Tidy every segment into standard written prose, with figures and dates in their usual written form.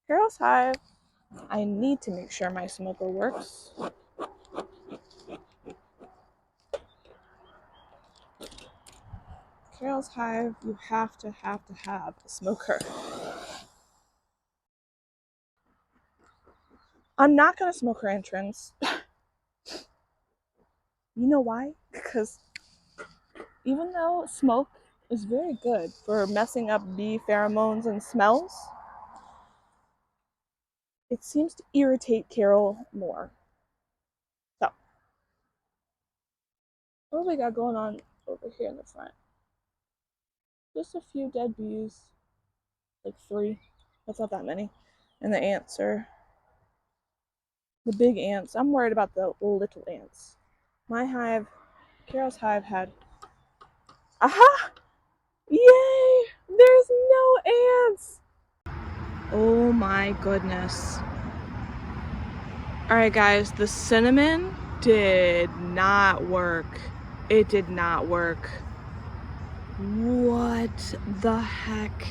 Carol's Hive. I need to make sure my smoker works. Carol's Hive, you have to have a smoker. I'm not going to smoke her entrance. You know why? Because even though smoke is very good for messing up bee pheromones and smells, it seems to irritate Carol more. So, what do we got going on over here in the front? Just a few dead bees, like 3. That's not that many. And the ants are the big ants. I'm worried about the little ants. My hive, Carol's hive had. Aha! Yay! There's no ants! Oh my goodness. Alright, guys, the cinnamon did not work. It did not work. What the heck?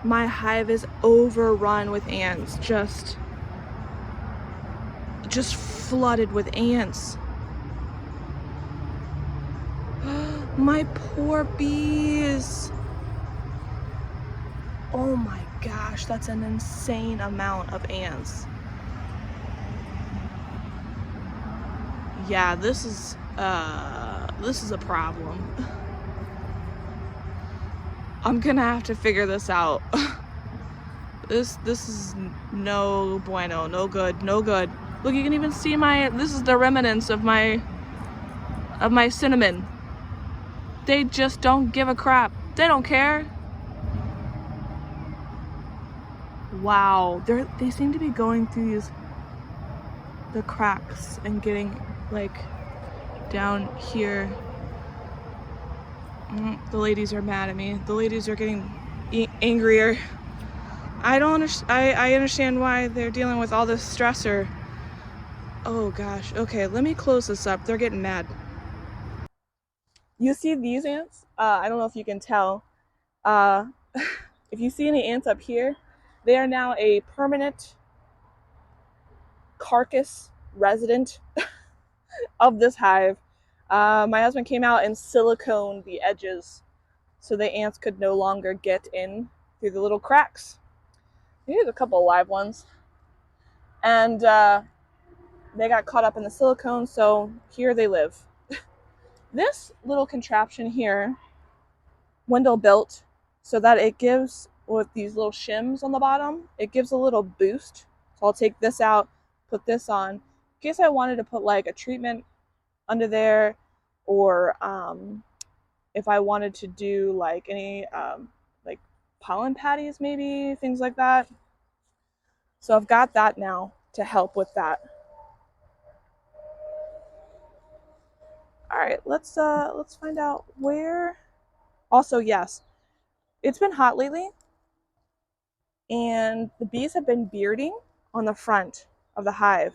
My hive is overrun with ants. Just flooded with ants. My poor bees. Oh my gosh, that's an insane amount of ants. Yeah, this is a problem. I'm gonna have to figure this out. This is no bueno, no good, no good. Look, you can even see this is the remnants of my cinnamon. They just don't give a crap. They don't care. Wow, they seem to be going through the cracks and getting like down here. The ladies are mad at me. The ladies are getting angrier. I understand why they're dealing with all this stressor. Oh gosh. Okay, let me close this up. They're getting mad. You see these ants? I don't know if you can tell. If you see any ants up here, they are now a permanent carcass resident of this hive. My husband came out and siliconed the edges so the ants could no longer get in through the little cracks. Here's a couple of live ones. And they got caught up in the silicone, so here they live. This little contraption here, Wendell built so that it gives, with these little shims on the bottom, it gives a little boost. So I'll take this out, put this on, in case I wanted to put like a treatment under there, or if I wanted to do like any like pollen patties, maybe things like that. So I've got that now to help with that. All right, let's find out where. Also, yes, it's been hot lately, and the bees have been bearding on the front of the hive.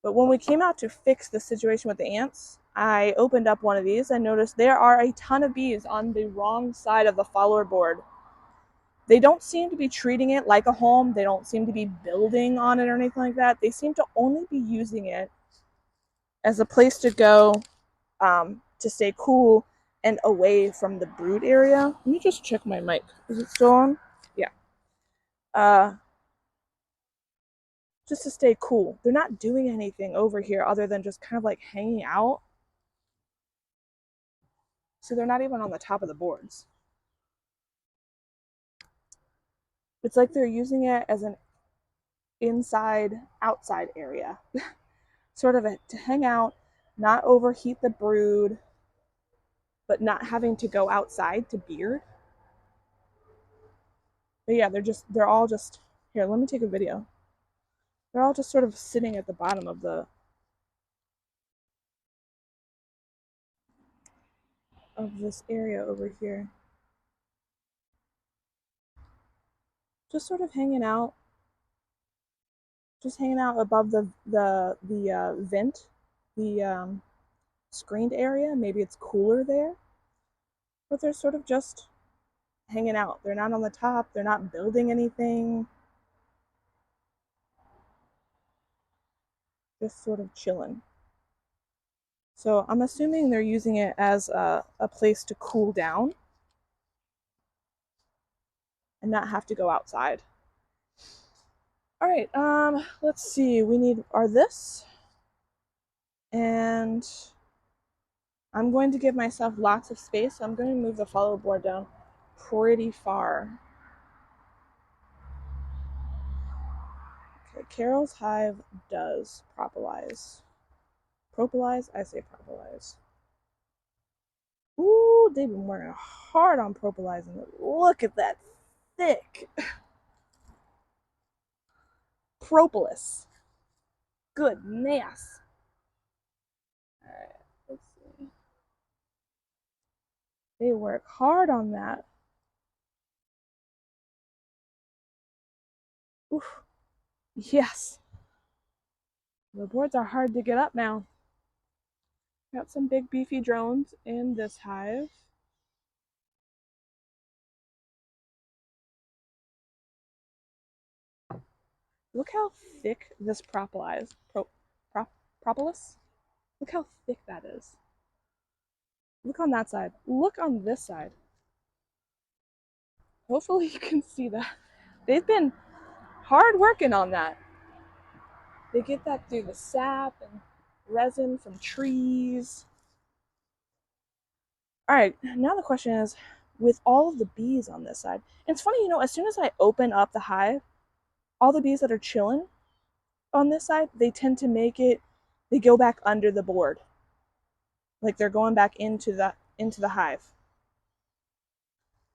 But when we came out to fix the situation with the ants, I opened up one of these and noticed there are a ton of bees on the wrong side of the follower board. They don't seem to be treating it like a home. They don't seem to be building on it or anything like that. They seem to only be using it as a place to go to stay cool and away from the brood area. Let me just check my mic. Is it still on? Yeah. Just to stay cool. They're not doing anything over here other than just kind of like hanging out. So they're not even on the top of the boards. It's like they're using it as an inside-outside area. Sort of to hang out, not overheat the brood, but not having to go outside to beard. But yeah, they're all just, here, let me take a video. They're all just sort of sitting at the bottom of this area over here. Just sort of hanging out. Just hanging out above the vent, the screened area. Maybe it's cooler there. But they're sort of just hanging out. They're not on the top. They're not building anything. Just sort of chilling. So I'm assuming they're using it as a place to cool down and not have to go outside. All right, let's see. We need our this, and I'm going to give myself lots of space. So I'm going to move the follow board down pretty far. Okay, Carol's hive does propolize. Propolize? I say propolize. Ooh, they've been working hard on propolizing it. Look at that thick propolis. Goodness. All right, let's see. They work hard on that. Oof. Yes. The boards are hard to get up now. Got some big beefy drones in this hive. Look how thick this propolis. Look how thick that is. Look on that side. Look on this side. Hopefully you can see that. They've been hard working on that. They get that through the sap and resin from trees. All right, now the question is, with all of the bees on this side, and it's funny, as soon as I open up the hive, all the bees that are chilling on this side, they tend to they go back under the board. Like they're going back into the hive.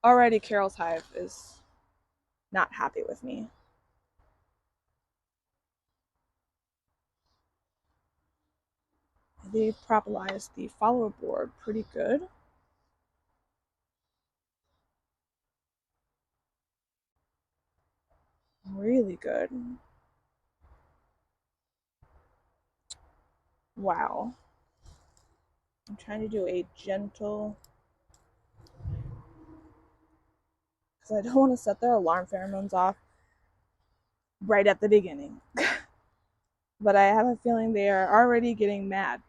Already Carol's hive is not happy with me. They've propolized the follower board pretty good. Really good. Wow. I'm trying to do a gentle, because I don't want to set their alarm pheromones off right at the beginning. But I have a feeling they are already getting mad.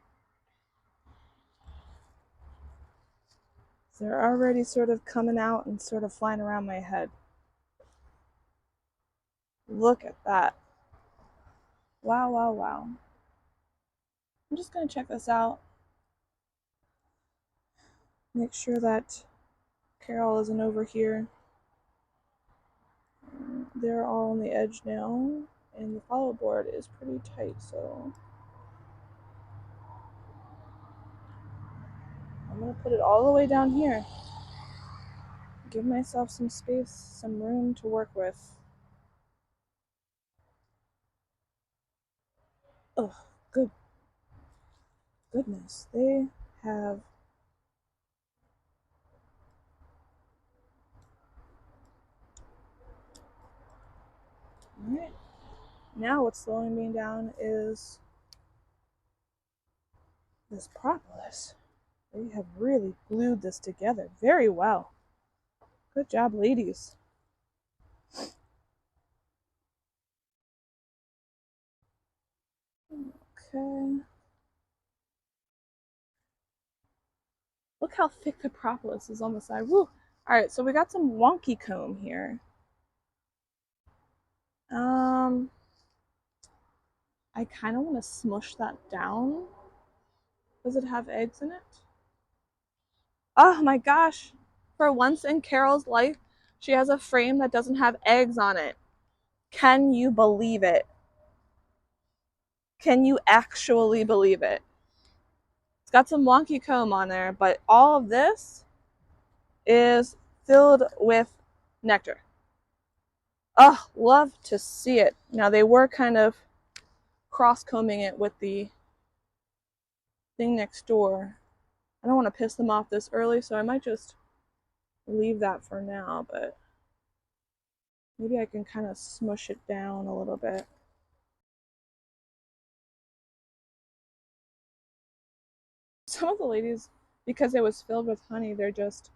They're already sort of coming out and sort of flying around my head. Look at that. Wow, wow, wow. I'm just going to check this out. Make sure that Carol isn't over here. They're all on the edge now, and the follow board is pretty tight, so I'm going to put it all the way down here. Give myself some space, some room to work with. Oh, goodness. They have Alright. Now what's slowing me down is this propolis. They have really glued this together very well. Good job, ladies. Okay. Look how thick the propolis is on the side. Woo! Alright, so we got some wonky comb here. I kind of want to smush that down. Does it have eggs in it? Oh my gosh. For once in Carol's life, she has a frame that doesn't have eggs on it. Can you believe it? Can you actually believe it? It's got some wonky comb on there, but all of this is filled with nectar. Oh, love to see it. Now they were kind of cross-combing it with the thing next door. I don't want to piss them off this early, so I might just leave that for now, but maybe I can kind of smush it down a little bit. Some of the ladies, because it was filled with honey, they're just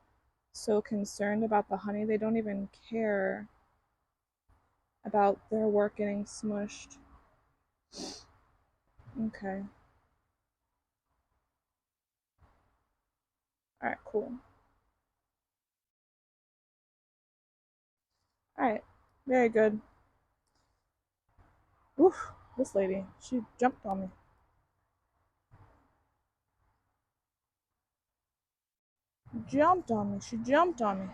so concerned about the honey, they don't even care about their work getting smushed. Okay. Alright, cool. Alright, very good. Oof, this lady, she jumped on me. Jumped on me, she jumped on me.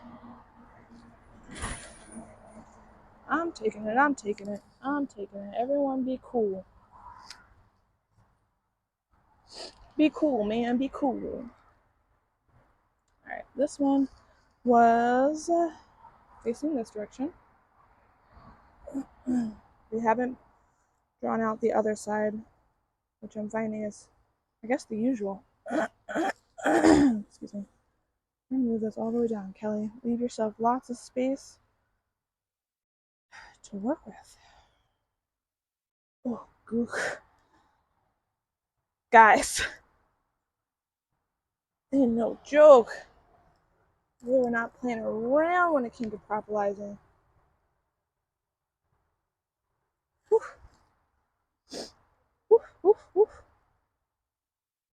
I'm taking it, I'm taking it, I'm taking it. Everyone be cool. Be cool, man, be cool. Alright, this one was facing this direction. We haven't drawn out the other side, which I'm finding is, I guess, the usual. Excuse me. I'm gonna move this all the way down, Kelly. Leave yourself lots of space to work with. Oh, gook. Guys, ain't no joke. We were not playing around when it came to propolizing. Woof. Woof, woof, woof.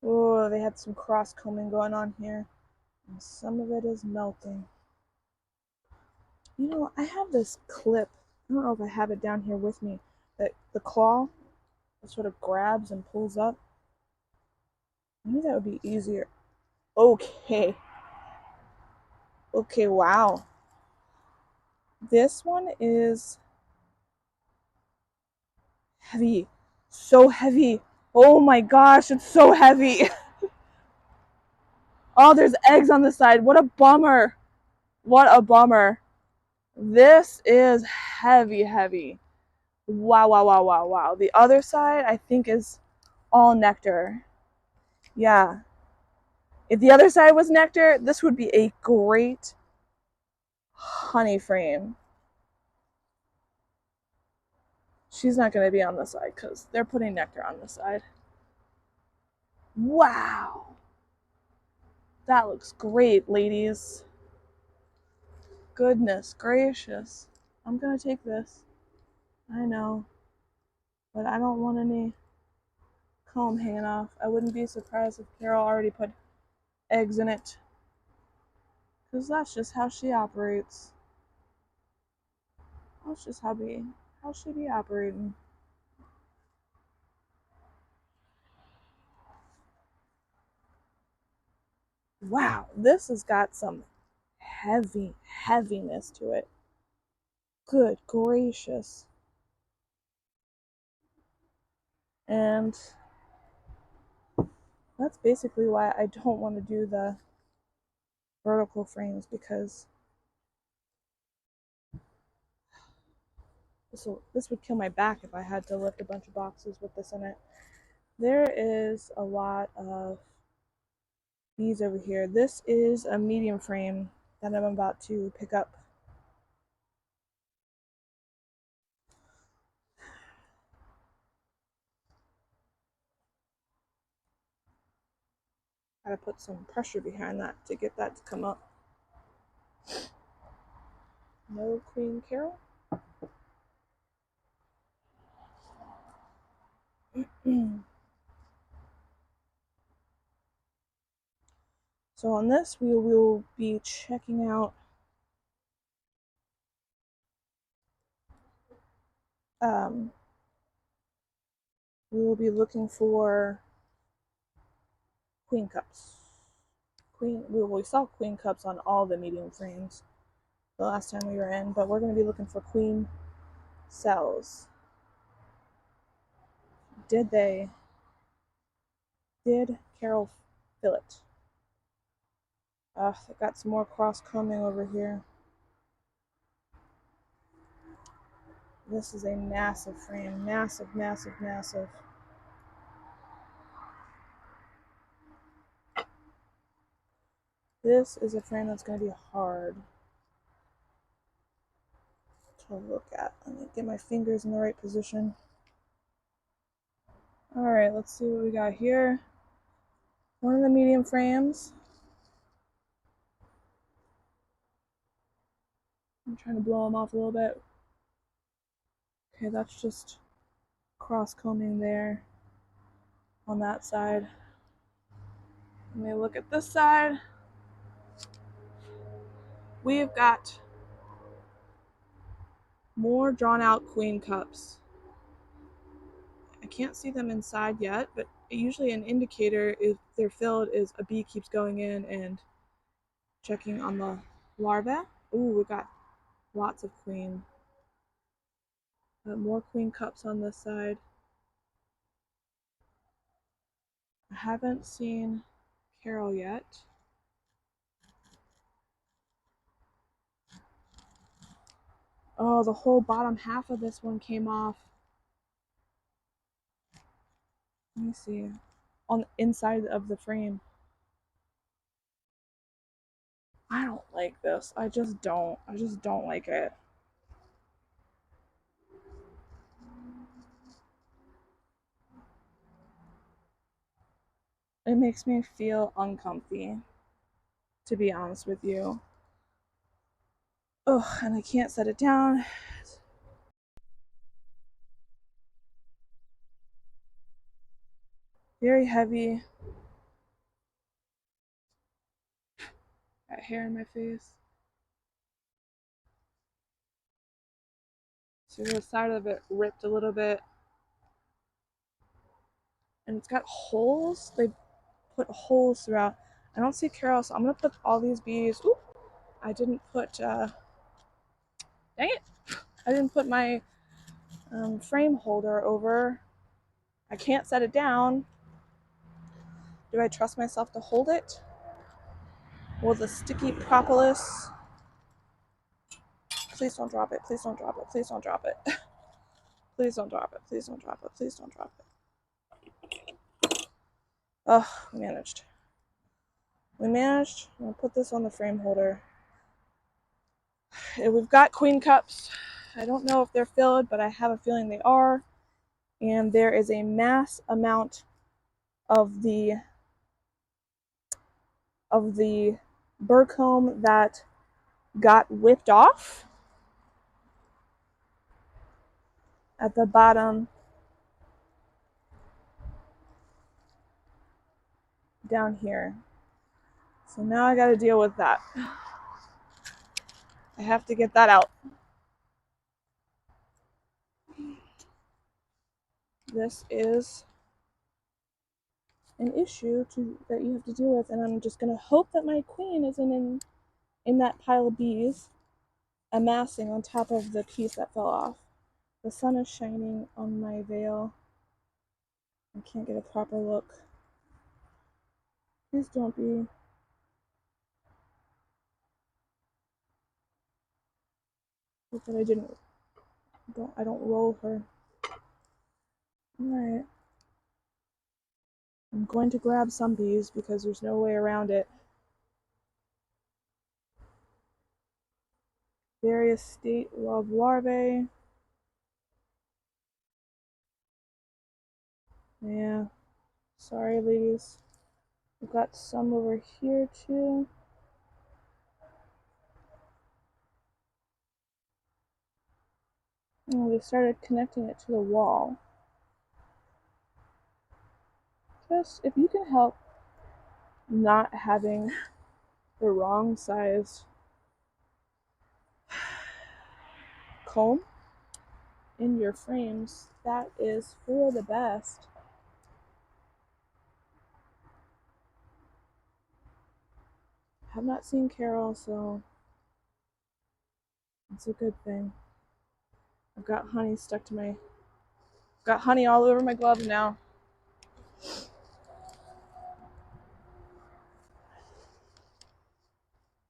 Oh, they had some cross combing going on here. And some of it is melting. You know, I have this clip. I don't know if I have it down here with me. That the claw sort of grabs and pulls up. Maybe that would be easier. Okay. Okay, wow. This one is heavy. So heavy. Oh my gosh, it's so heavy. Oh, there's eggs on the side. What a bummer. What a bummer. This is heavy, heavy. Wow, wow, wow, wow, wow. The other side, I think, is all nectar. Yeah. If the other side was nectar, this would be a great honey frame. She's not going to be on this side because they're putting nectar on this side. Wow. That looks great, ladies. Goodness gracious. I'm going to take this. I know. But I don't want any comb hanging off. I wouldn't be surprised if Carol already put eggs in it. Because that's just how she operates. That's just how she be operating. Wow, this has got some heaviness to it. Good gracious. And that's basically why I don't want to do the vertical frames, because this would kill my back if I had to lift a bunch of boxes with this in it. There is a lot of bees over here. This is a medium frame that I'm about to pick up. Gotta put some pressure behind that to get that to come up. No Queen Carol. So on this, we will be checking out we will be looking for queen cups. We saw queen cups on all the medium frames the last time we were in, but we're going to be looking for queen cells. Did Carol fill it? Ugh, I got some more cross combing over here. This is a massive frame. Massive, massive, massive. This is a frame that's going to be hard to look at. Let me get my fingers in the right position. Alright, let's see what we got here. One of the medium frames. I'm trying to blow them off a little bit. Okay, that's just cross combing there on that side. Let me look at this side. We've got more drawn out queen cups. I can't see them inside yet, but usually an indicator if they're filled is a bee keeps going in and checking on the larvae. Ooh, we got lots of queen. More queen cups on this side. I haven't seen Carol yet. Oh, the whole bottom half of this one came off. Let me see. On the inside of the frame. I don't like this. I just don't like it. It makes me feel uncomfy, to be honest with you. Oh, and I can't set it down. Very heavy. Got hair in my face. So the side of it ripped a little bit. And it's got holes. They put holes throughout. I don't see Carol, so I'm gonna put all these bees. Ooh, I didn't put. Dang it! I didn't put my frame holder over. I can't set it down. Do I trust myself to hold it? Will the sticky propolis? Please don't drop it. Please don't drop it. Please don't drop it. Please don't drop it. Please don't drop it. Please don't drop it. Oh, we managed. We managed. I'm gonna put this on the frame holder. We've got queen cups. I don't know if they're filled, but I have a feeling they are. And there is a mass amount of the burr comb that got whipped off at the bottom down here. So now I got to deal with that. I have to get that out. This is an issue that you have to deal with, and I'm just going to hope that my queen isn't in that pile of bees amassing on top of the piece that fell off. The sun is shining on my veil. I can't get a proper look. Please don't be. Hope that I don't roll her. Alright. I'm going to grab some bees because there's no way around it. Various state of larvae. Yeah. Sorry, ladies. We've got some over here too. Oh, they started connecting it to the wall. Just if you can help not having the wrong size comb in your frames, that is for the best. I have not seen Carol, so it's a good thing. I've got honey stuck to my. Got honey all over my gloves now.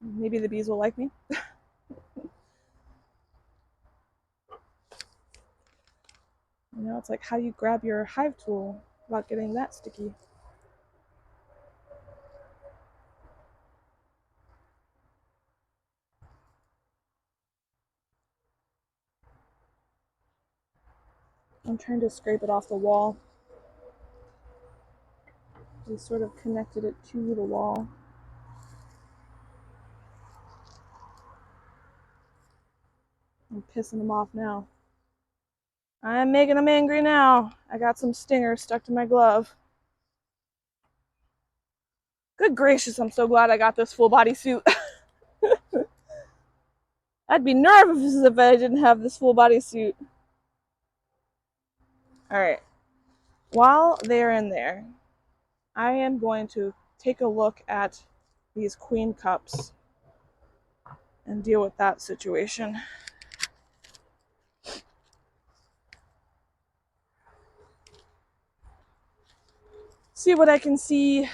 Maybe the bees will like me. You know, it's like, how do you grab your hive tool without getting that sticky? I'm trying to scrape it off the wall. We sort of connected it to the wall. pissing them off now. I'm making them angry now. I got some stingers stuck to my glove. Good gracious, I'm so glad I got this full body suit. I'd be nervous if I didn't have this full body suit. Alright, while they're in there, I am going to take a look at these queen cups and deal with that situation. See what I can see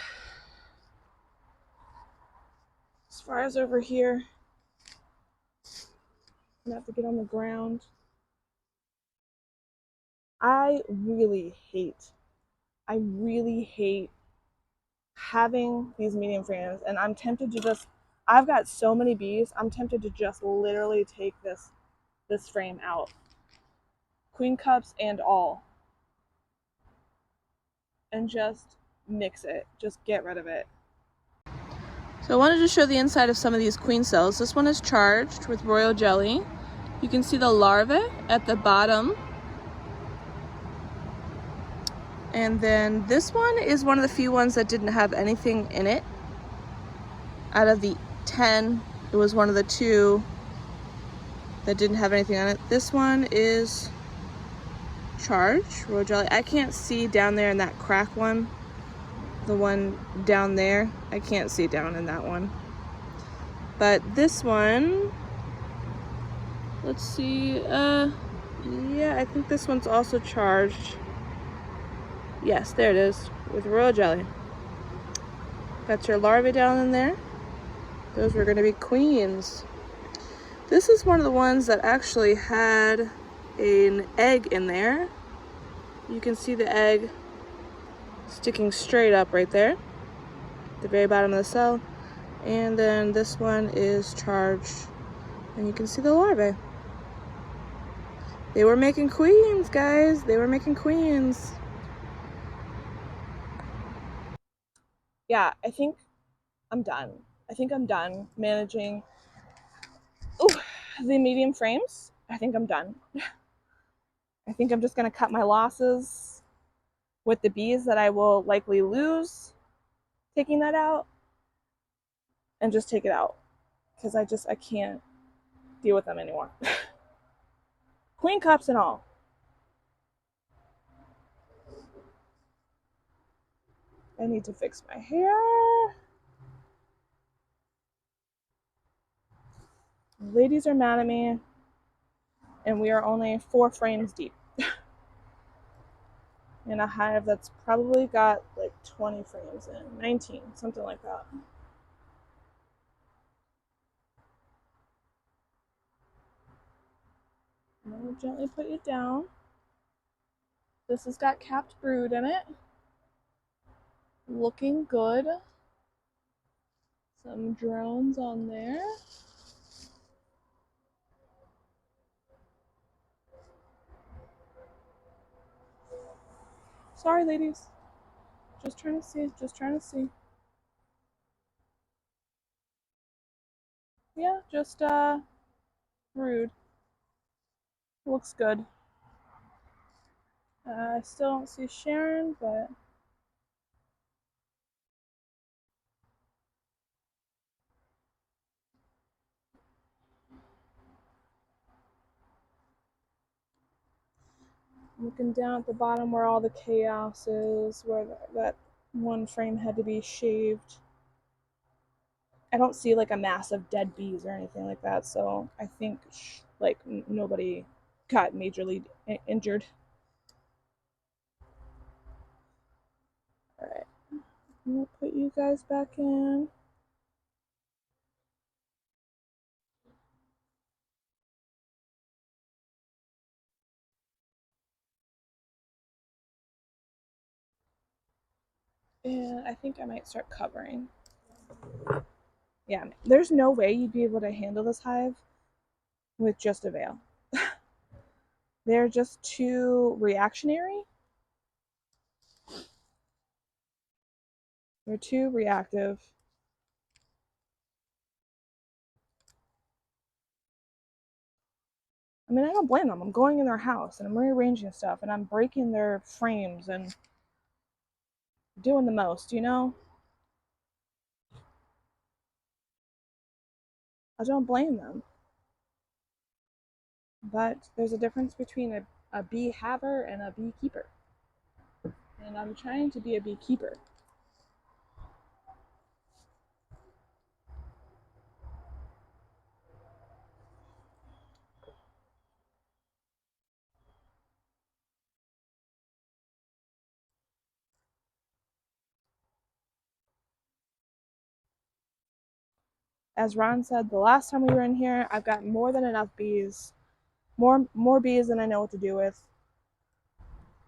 as far as over here. I'm gonna have to get on the ground. I really hate having these medium frames, and I'm tempted to just, I've got so many bees, I'm tempted to just literally take this frame out. Queen cups and all. And just mix it. Just get rid of it. So I wanted to show the inside of some of these queen cells. This one is charged with royal jelly. You can see the larvae at the bottom. And then this one is one of the few ones that didn't have anything in it. Out of the 10, it was one of the 2 that didn't have anything on it. This one is charged, royal jelly. I can't see down there in that crack one. The one down there, I can't see down in that one. But this one, let's see, yeah, I think this one's also charged. Yes, there it is, with royal jelly. Got your larvae down in there. Those were gonna be queens. This is one of the ones that actually had an egg in there. You can see the egg sticking straight up right there, at the very bottom of the cell. And then this one is charged, and you can see the larvae. They were making queens, guys. They were making queens. Yeah, I think I'm done. I think I'm done managing the medium frames. I think I'm done. I think I'm just gonna cut my losses with the bees that I will likely lose taking that out, and just take it out, because I can't deal with them anymore. Queen cups and all. I need to fix my hair. Ladies are mad at me, and we are only 4 frames deep in a hive that's probably got like 20 frames in, 19, something like that. I'm going to gently put you down. This has got capped brood in it. Looking good. Some drones on there. Sorry, ladies. Just trying to see, just trying to see. Yeah, just brood. Looks good. I still don't see Sharon, but looking down at the bottom where all the chaos is, where that one frame had to be shaved. I don't see like a mass of dead bees or anything like that, so I think like nobody got majorly injured. All right, I'm gonna put you guys back in. And I think I might start covering. Yeah, there's no way you'd be able to handle this hive with just a veil. They're just too reactionary. They're too reactive. I mean, I don't blame them. I'm going in their house and I'm rearranging stuff and I'm breaking their frames and doing the most, you know? I don't blame them. But there's a difference between a bee haver and a beekeeper. And I'm trying to be a beekeeper. As Ron said the last time we were in here, I've got more than enough bees. More bees than I know what to do with.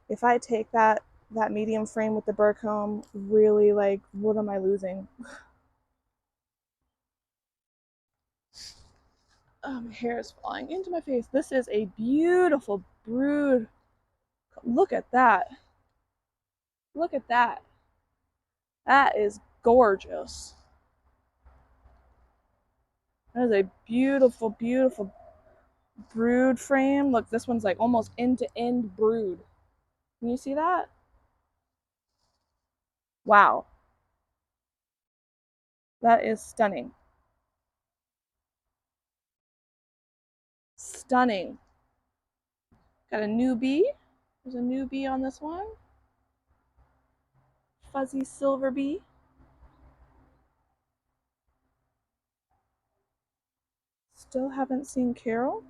If I take that medium frame with the burr comb, really, like, what am I losing? Oh, my hair is falling into my face. This is a beautiful brood. Look at that. Look at that. That is gorgeous. That is a beautiful, beautiful brood frame. Look, this one's like almost end to end brood. Can you see that? Wow. That is stunning. Stunning. Got a new bee. There's a new bee on this one. Fuzzy silver bee. Still haven't seen Carol.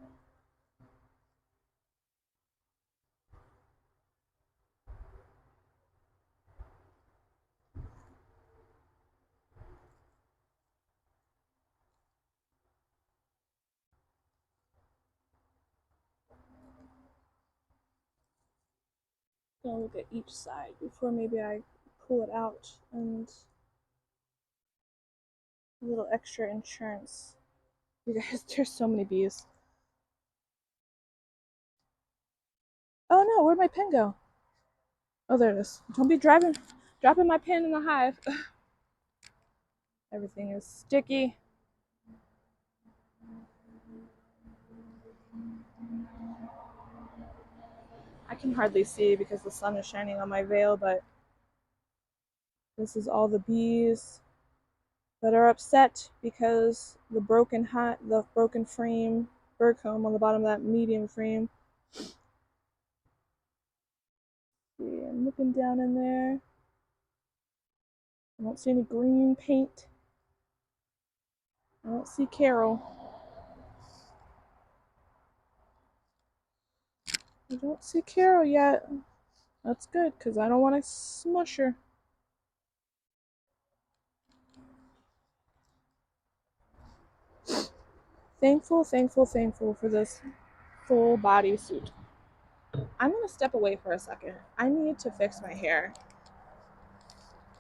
Gonna look at each side before maybe I pull it out and a little extra insurance. You guys, there's so many bees. Oh no, where'd my pen go? Oh, there it is. Don't be dropping my pen in the hive. Everything is sticky. I can hardly see because the sun is shining on my veil, but this is all the bees that are upset because the broken frame, burr comb on the bottom of that medium frame. See, I'm looking down in there. I don't see any green paint. I don't see Carol. I don't see Carol yet. That's good, because I don't want to smush her. Thankful for this full body suit. I'm going to step away for a second. I need to fix my hair.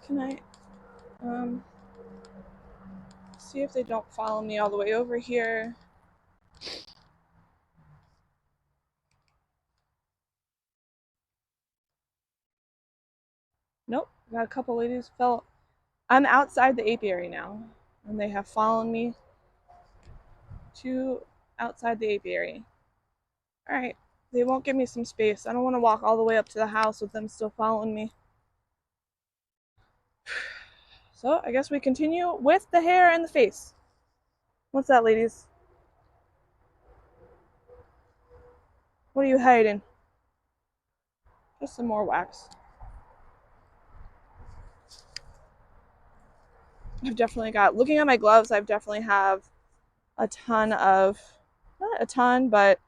Can I see if they don't follow me all the way over here? Nope. Got a couple ladies fell. I'm outside the apiary now, and they have followed me to outside the apiary. All right. They won't give me some space. I don't want to walk all the way up to the house with them still following me. So I guess we continue with the hair and the face. What's that, ladies? What are you hiding? Just some more wax. I've definitely got, looking at my gloves, I've definitely have a ton of, not a ton, but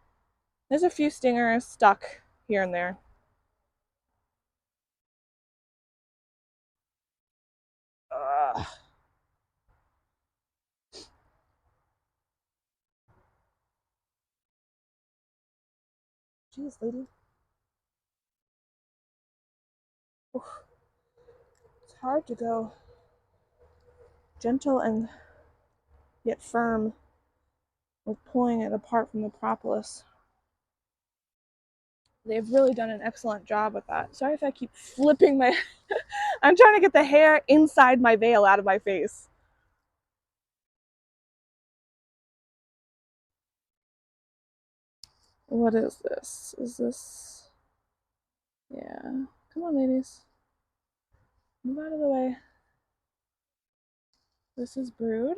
there's a few stingers stuck here and there. Ugh. Jeez, lady. Oof. It's hard to go gentle and yet firm with pulling it apart from the propolis. They've really done an excellent job with that. Sorry if I keep flipping my... I'm trying to get the hair inside my veil out of my face. What is this? Is this... Yeah. Come on, ladies. Move out of the way. This is brood.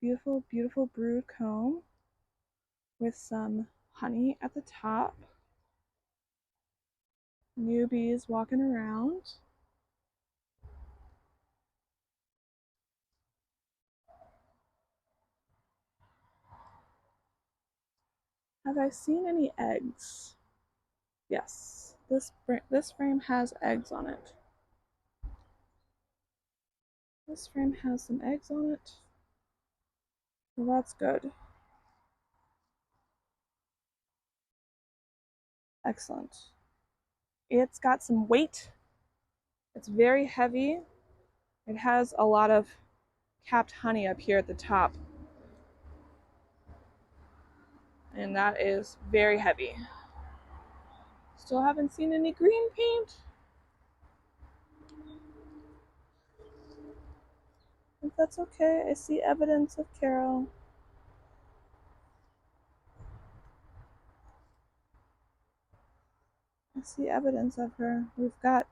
Beautiful, beautiful brood comb with some honey at the top. New bees walking around. Have I seen any eggs? Yes, this frame has eggs on it. This frame has some eggs on it. Well, that's good. Excellent. It's got some weight. It's very heavy. It has a lot of capped honey up here at the top. And that is very heavy. Still haven't seen any green paint. But that's okay. I see evidence of Carol. I see evidence of her. We've got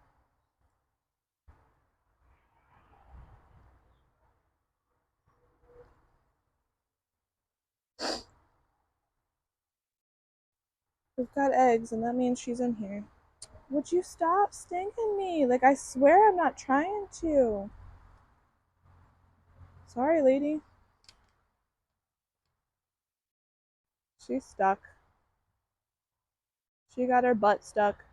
eggs, and that means she's in here. Would you stop stinking me? Like, I swear I'm not trying to. Sorry, lady. She's stuck. She got her butt stuck.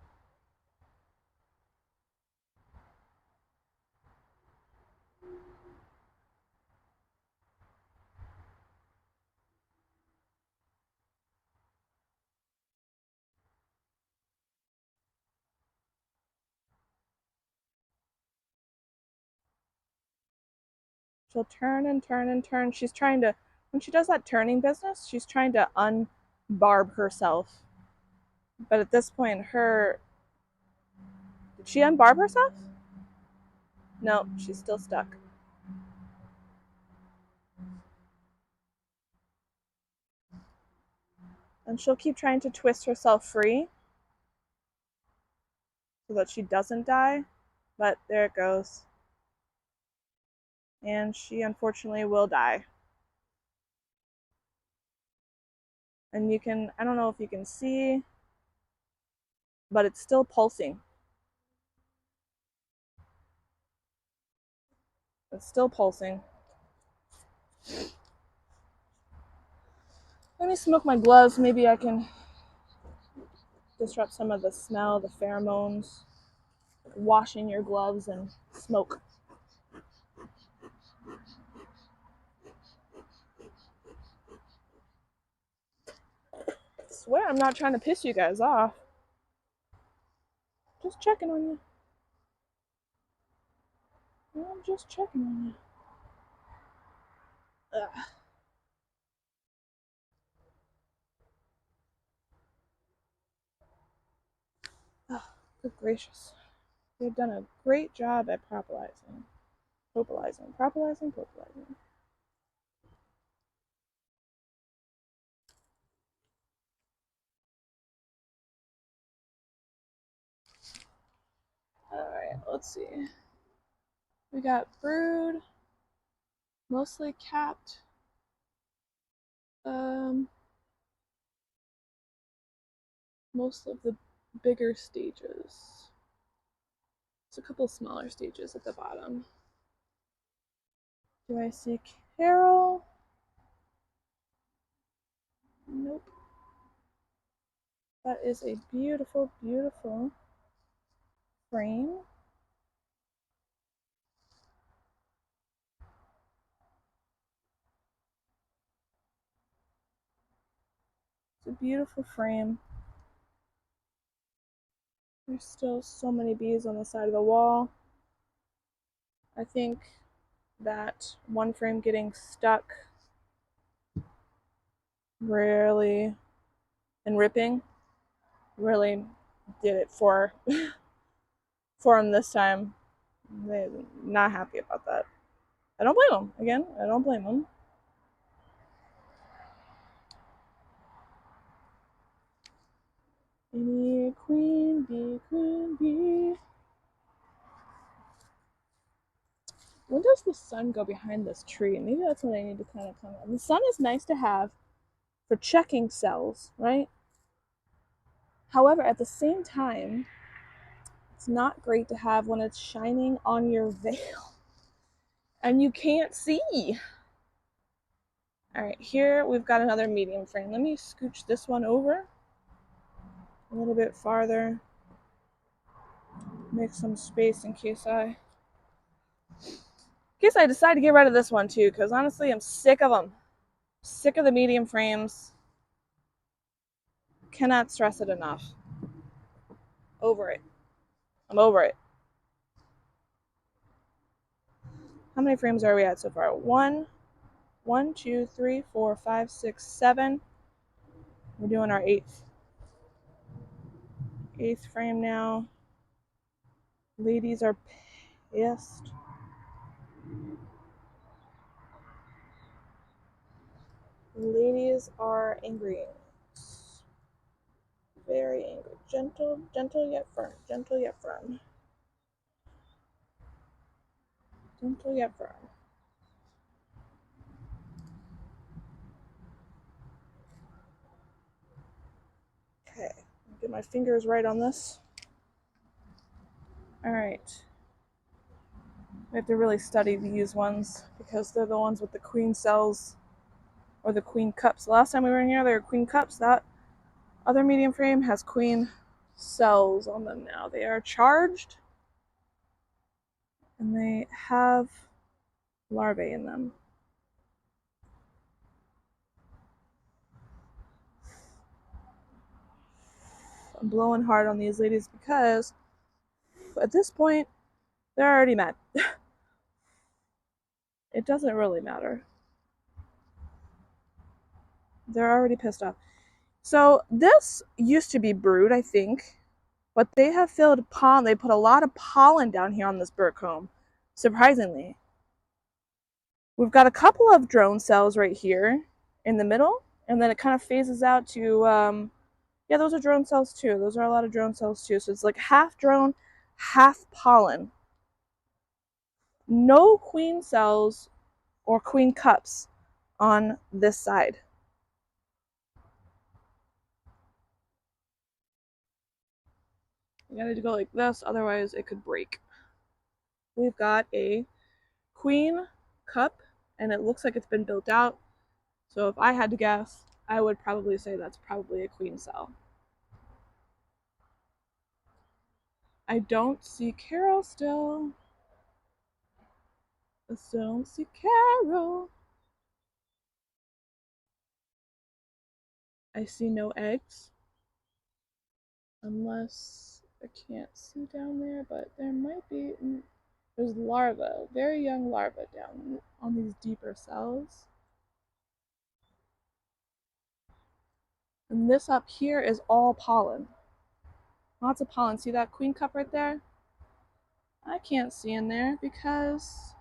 She'll turn and turn and turn. She's trying to, when she does that turning business, she's trying to unbarb herself. But at this point, did she unbarb herself? No, she's still stuck. And she'll keep trying to twist herself free so that she doesn't die. But there it goes. And she unfortunately will die. And you can, I don't know if you can see, but it's still pulsing. It's still pulsing. Let me smoke my gloves. Maybe I can disrupt some of the smell, the pheromones. Washing your gloves and smoke. I swear I'm not trying to piss you guys off. Just checking on you. I'm just checking on you. Ugh. Oh, good gracious. They've done a great job at propolizing. Propolizing. Alright, let's see. We got brood, mostly capped. Most of the bigger stages. There's a couple smaller stages at the bottom. Do I see Carol? Nope. That is a beautiful, beautiful frame. It's a beautiful frame. There's still so many bees on the side of the wall. I think that one frame getting stuck really and ripping really did it for him this time. They're not happy about that. I don't blame them. Again, I don't blame them. Queen bee, queen bee. When does the sun go behind this tree? Maybe that's what I need to kind of come out. The sun is nice to have for checking cells, right? However, at the same time, it's not great to have when it's shining on your veil and you can't see. All right, here we've got another medium frame. Let me scooch this one over a little bit farther. Make some space in case I decide to get rid of this one too, because honestly, I'm sick of them. Sick of the medium frames. Cannot stress it enough. Over it. I'm over it. How many frames are we at so far? 1, 2, 3, 4, 5, 6, 7. We're doing our eighth frame now. Ladies are pissed. Ladies are angry. Very angry. Gentle, gentle yet firm. Gentle yet firm. Gentle yet firm. Okay, get my fingers right on this. All right. We have to really study these ones because they're the ones with the queen cells or the queen cups. The last time we were in here, they were queen cups. That other medium frame has queen cells on them now. They are charged and they have larvae in them. I'm blowing hard on these ladies because at this point, they're already mad. It doesn't really matter. They're already pissed off. So this used to be brood, I think, but they have filled pollen. They put a lot of pollen down here on this bird comb, surprisingly. We've got a couple of drone cells right here in the middle, and then it kind of phases out to, yeah, those are drone cells too. Those are a lot of drone cells too. So it's like half drone, half pollen. No queen cells or queen cups on this side. You gotta go like this, otherwise it could break. We've got a queen cup, and it looks like it's been built out. So if I had to guess, I would probably say that's probably a queen cell. I don't see Carol still. I still don't see Carol. I see no eggs. Unless I can't see down there, but there might be. There's larvae, very young larvae down on these deeper cells. And this up here is all pollen. Lots of pollen. See that queen cup right there? I can't see in there because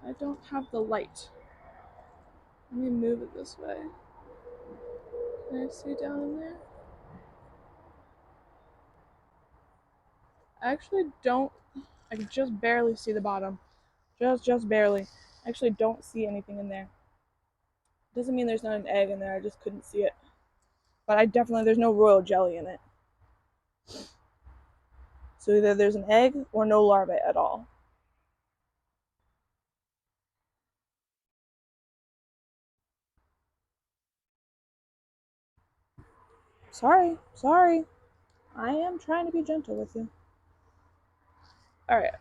I don't have the light. Let me move it this way. Can I see down in there? I actually don't. I can just barely see the bottom. Just barely. I actually don't see anything in there. Doesn't mean there's not an egg in there, I just couldn't see it. But there's no royal jelly in it. So either there's an egg or no larvae at all. Sorry. I am trying to be gentle with you. Alright.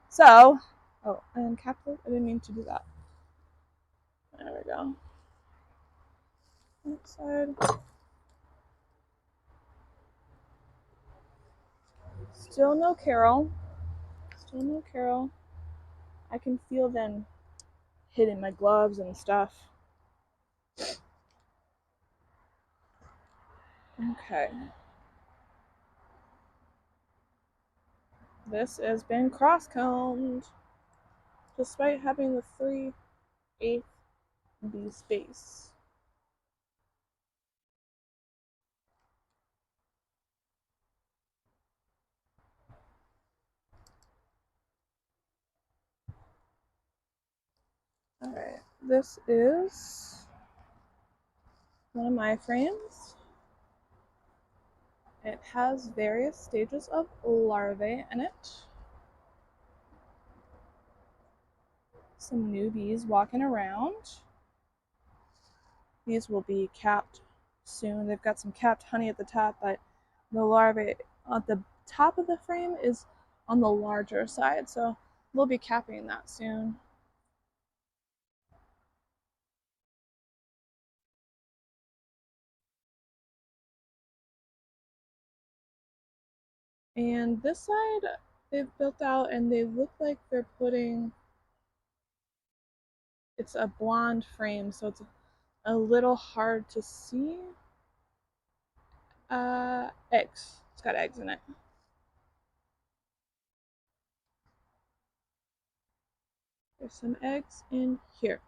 So, oh, I uncapped it? I didn't mean to do that. There we go. Next side. Still no Carol. I can feel them hitting my gloves and stuff. Okay. This has been cross-combed. Despite having the 3/8 bee space. All right, this is one of my frames. It has various stages of larvae in it. Some newbies walking around. These will be capped soon. They've got some capped honey at the top, but the larvae at the top of the frame is on the larger side, so we'll be capping that soon. And this side they've built out and they look like they're putting, it's a blonde frame, so it's a little hard to see. Eggs. It's got eggs in it. There's some eggs in here.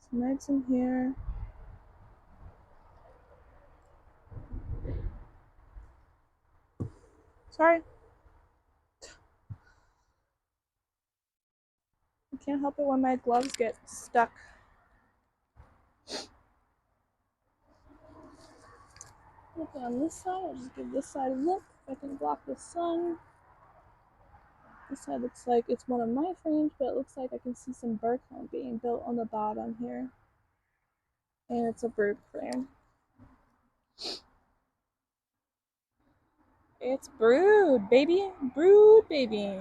Some eggs in here. Sorry. I can't help it when my gloves get stuck. Look on this side. I'll just give this side a look. If I can block the sun. This side looks like it's one of my frames, but it looks like I can see some bird comb being built on the bottom here. And it's a brood frame. It's brood, baby. Brood, baby.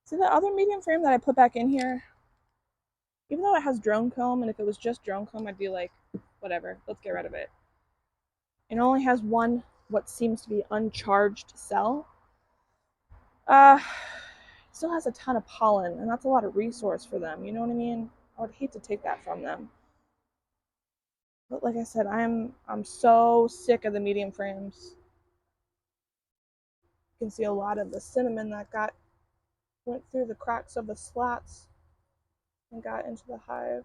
See the other medium frame that I put back in here? Even though it has drone comb, and if it was just drone comb, I'd be like, whatever, let's get rid of it. It only has one, what seems to be uncharged cell. It still has a ton of pollen, and that's a lot of resource for them. You know what I mean? I would hate to take that from them. But like I said, I'm so sick of the medium frames. You can see a lot of the cinnamon that went through the cracks of the slats and got into the hive.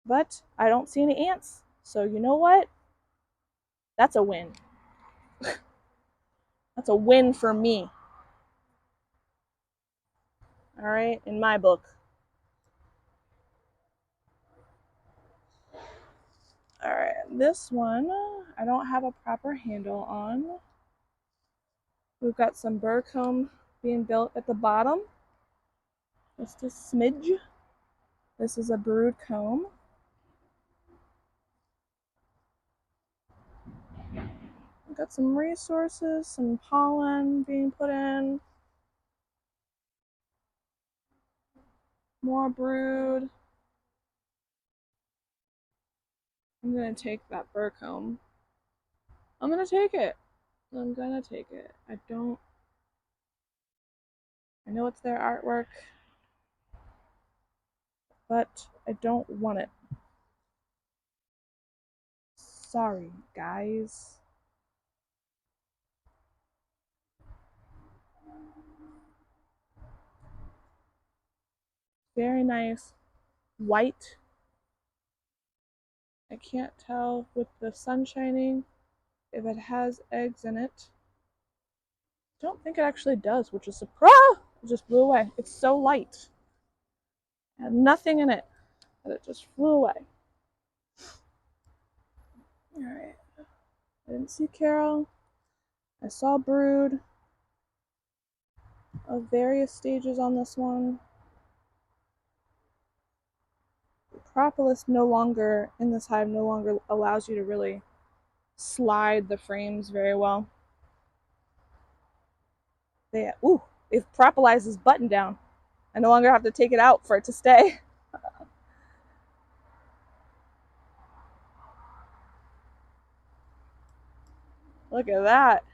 But I don't see any ants, so you know what? That's a win. That's a win for me. All right, in my book. All right, this one I don't have a proper handle on. We've got some burr comb being built at the bottom. Just a smidge. This is a brood comb. We've got some resources, some pollen being put in. More brood. I'm gonna take that burr comb. I'm gonna take it. I'm gonna take it. I know it's their artwork, but I don't want it. Sorry, guys. Very nice white. I can't tell with the sun shining if it has eggs in it. I don't think it actually does, which is surprise. It just flew away. It's so light. It had nothing in it, but it just flew away. All right. I didn't see Carol. I saw brood of various stages on this one. The propolis no longer in this hive no longer allows you to really slide the frames very well. They've propolized this button down. I no longer have to take it out for it to stay. Look at that.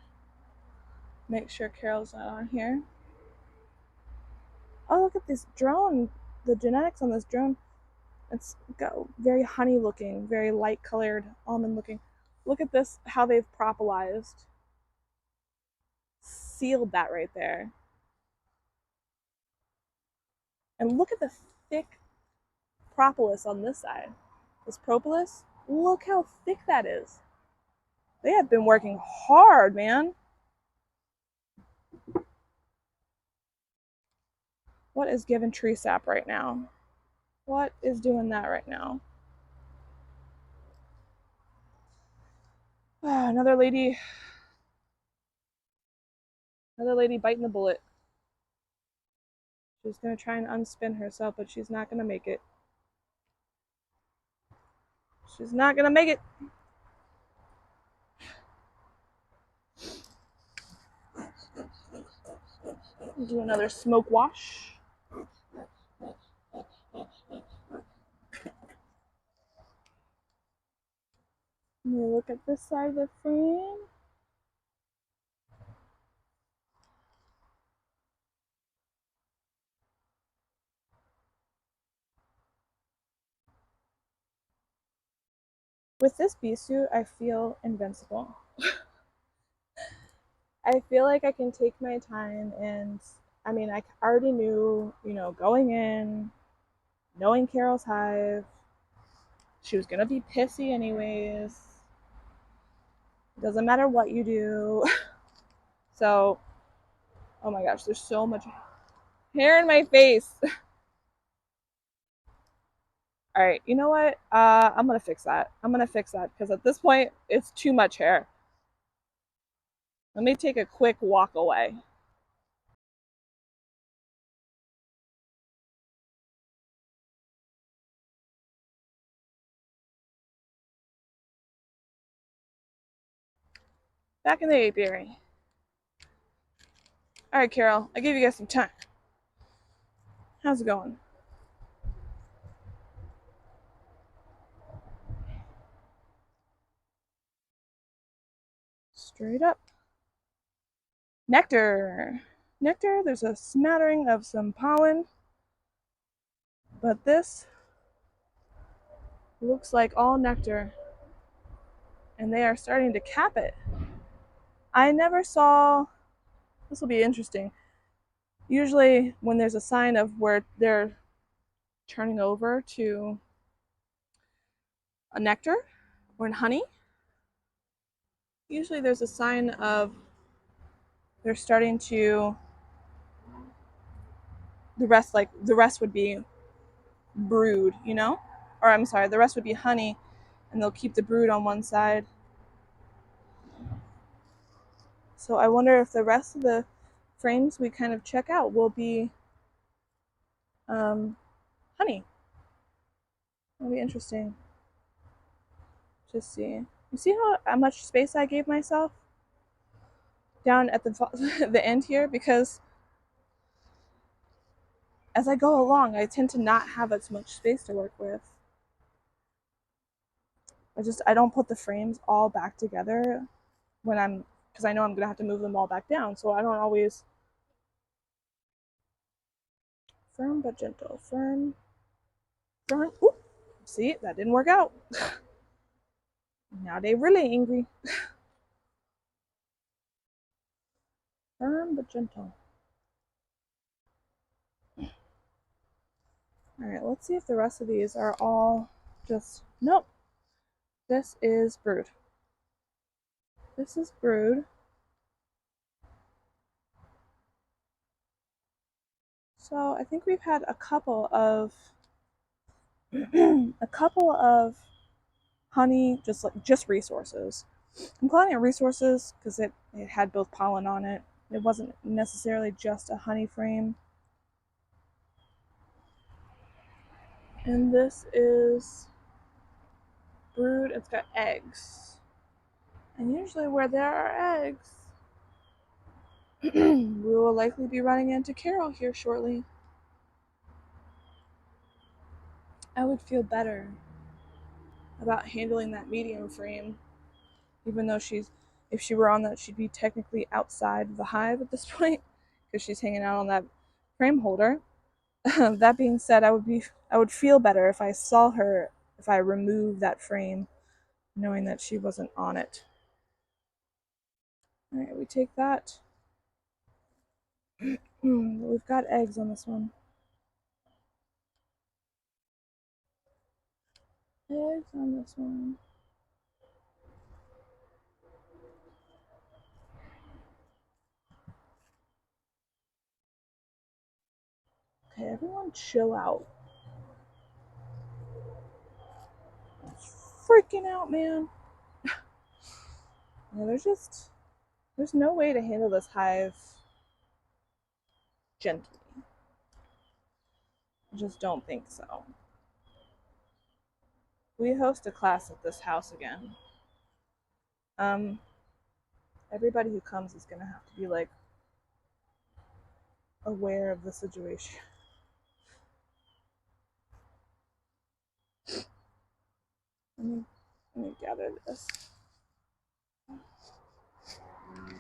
Make sure Carol's not on here. Oh, look at this drone. The genetics on this drone. It's got very honey looking, very light colored, almond looking. Look at this, how they've propolized. Sealed that right there. And look at the thick propolis on this side. This propolis, look how thick that is. They have been working hard, man. What is giving tree sap right now? What is doing that right now? Another lady biting the bullet. She's gonna try and unspin herself, but she's not gonna make it. She's not gonna make it. Do another smoke wash. Let me look at this side of the frame. With this bee suit, I feel invincible. I feel like I can take my time, and I mean, I already knew, going in, knowing Carol's hive, she was gonna be pissy anyways. It doesn't matter what you do. So, oh my gosh, there's so much hair in my face. All right, you know what? I'm gonna fix that. I'm gonna fix that because at this point, it's too much hair. Let me take a quick walk away. Back in the apiary. All right, Carol, I gave you guys some time. How's it going? Straight up. Nectar. Nectar, there's a smattering of some pollen, but this looks like all nectar, and they are starting to cap it. I never saw, this will be interesting. Usually, when there's a sign of where they're turning over to a nectar or in honey, usually there's a sign of they're starting to, the rest would be brood, or I'm sorry, the rest would be honey, and they'll keep the brood on one side. So I wonder if the rest of the frames we kind of check out will be honey. It'll be interesting. Just see. You see how much space I gave myself down at the the end here? Because as I go along, I tend to not have as much space to work with. I don't put the frames all back together because I know I'm gonna have to move them all back down. So I don't always firm but gentle, firm. Ooh, see, that didn't work out. Now they really angry. Firm but gentle. All right, let's see if the rest of these are all just, nope. This is brood. This is brood. So I think we've had a couple of honey, just resources. I'm calling it resources because it had both pollen on it. It wasn't necessarily just a honey frame. And this is brood. It's got eggs. And usually where there are eggs, we will likely be running into Carol here shortly. I would feel better about handling that medium frame, even though if she were on that, she'd be technically outside the hive at this point because she's hanging out on that frame holder. That being said, I would feel better if I saw her, if I removed that frame, knowing that she wasn't on it. All right, we take that. We've got eggs on this one. eggs on this one. Okay, everyone chill out. Freaking out, man. Yeah, there's no way to handle this hive gently. I just don't think so. We host a class at this house again. Everybody who comes is gonna have to be like aware of the situation. Let me gather this.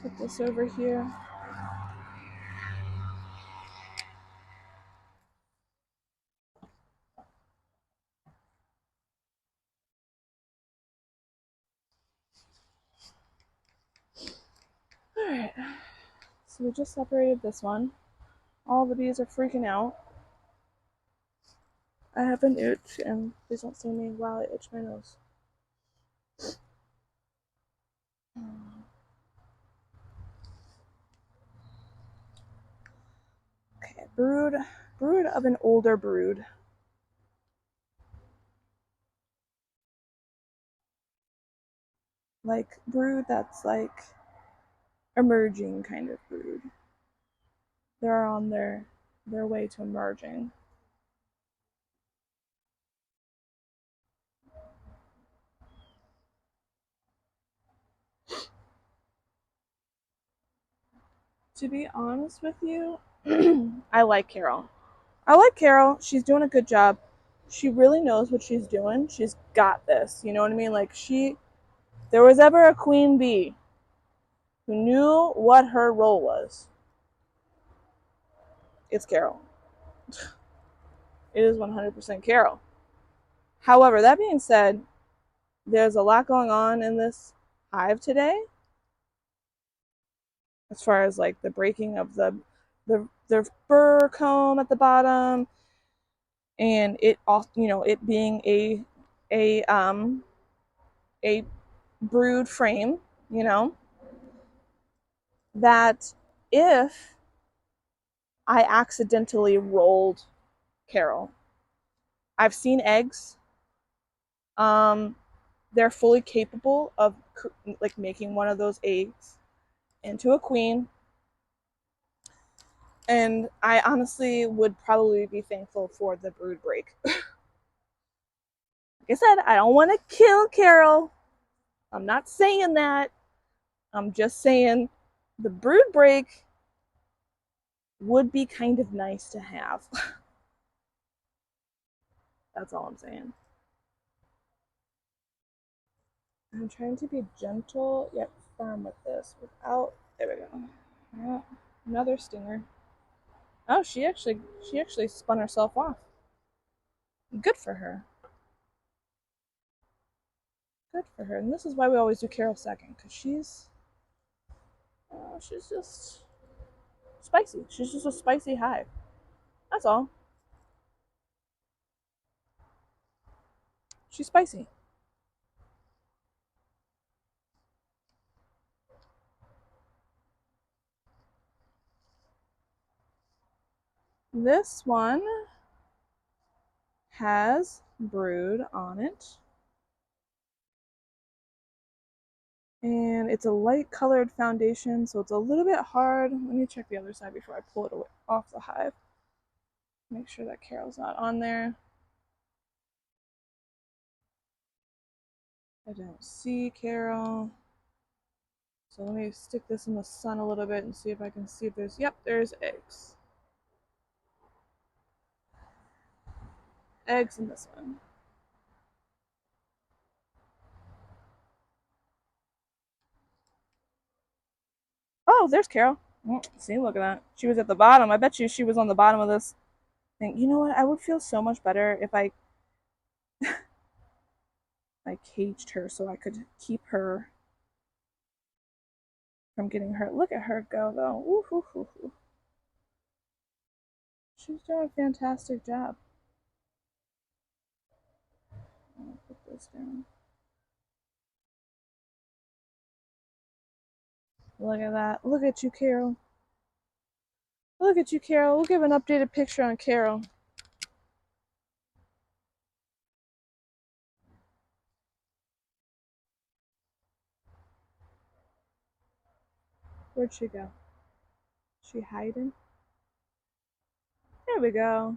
Put this over here. Alright. So we just separated this one. All the bees are freaking out. I have an itch, and please don't see me while I itch my nose. Okay, brood of an older brood. Like brood that's like emerging kind of brood. They're on their way to emerging. To be honest with you, I like Carol. She's doing a good job. She really knows what she's doing. She's got this. You know what I mean? Like there was ever a queen bee who knew what her role was. It's Carol. It is 100% Carol. However, that being said, there's a lot going on in this hive today, as far as like the breaking of the fur comb at the bottom, and it also, it being a brood frame, that if I accidentally rolled Carol, I've seen eggs. They're fully capable of like making one of those eggs into a queen. And I honestly would probably be thankful for the brood break. Like I said, I don't want to kill Carol. I'm not saying that. I'm just saying the brood break would be kind of nice to have. That's all I'm saying. I'm trying to be gentle yet firm with this without. There we go. Yeah, another stinger. Oh, she actually spun herself off. Good for her. Good for her. And this is why we always do Carol second, because she's just spicy. She's just a spicy hive. That's all. She's spicy. This one has brood on it. And it's a light colored foundation, so it's a little bit hard. Let me check the other side before I pull it off the hive. Make sure that Carol's not on there. I don't see Carol. So let me stick this in the sun a little bit and see if I can see if there's, yep, there's eggs. Eggs in this one. Oh, there's Carol. See, look at that. She was at the bottom. I bet you she was on the bottom of this thing. You know what? I would feel so much better if I caged her so I could keep her from getting hurt. Look at her go, though. Ooh, ooh, ooh, ooh. She's doing a fantastic job. I'll put this down. Look at that. Look at you, Carol. Look at you, Carol. We'll give an updated picture on Carol. Where'd she go? Is she hiding? There we go.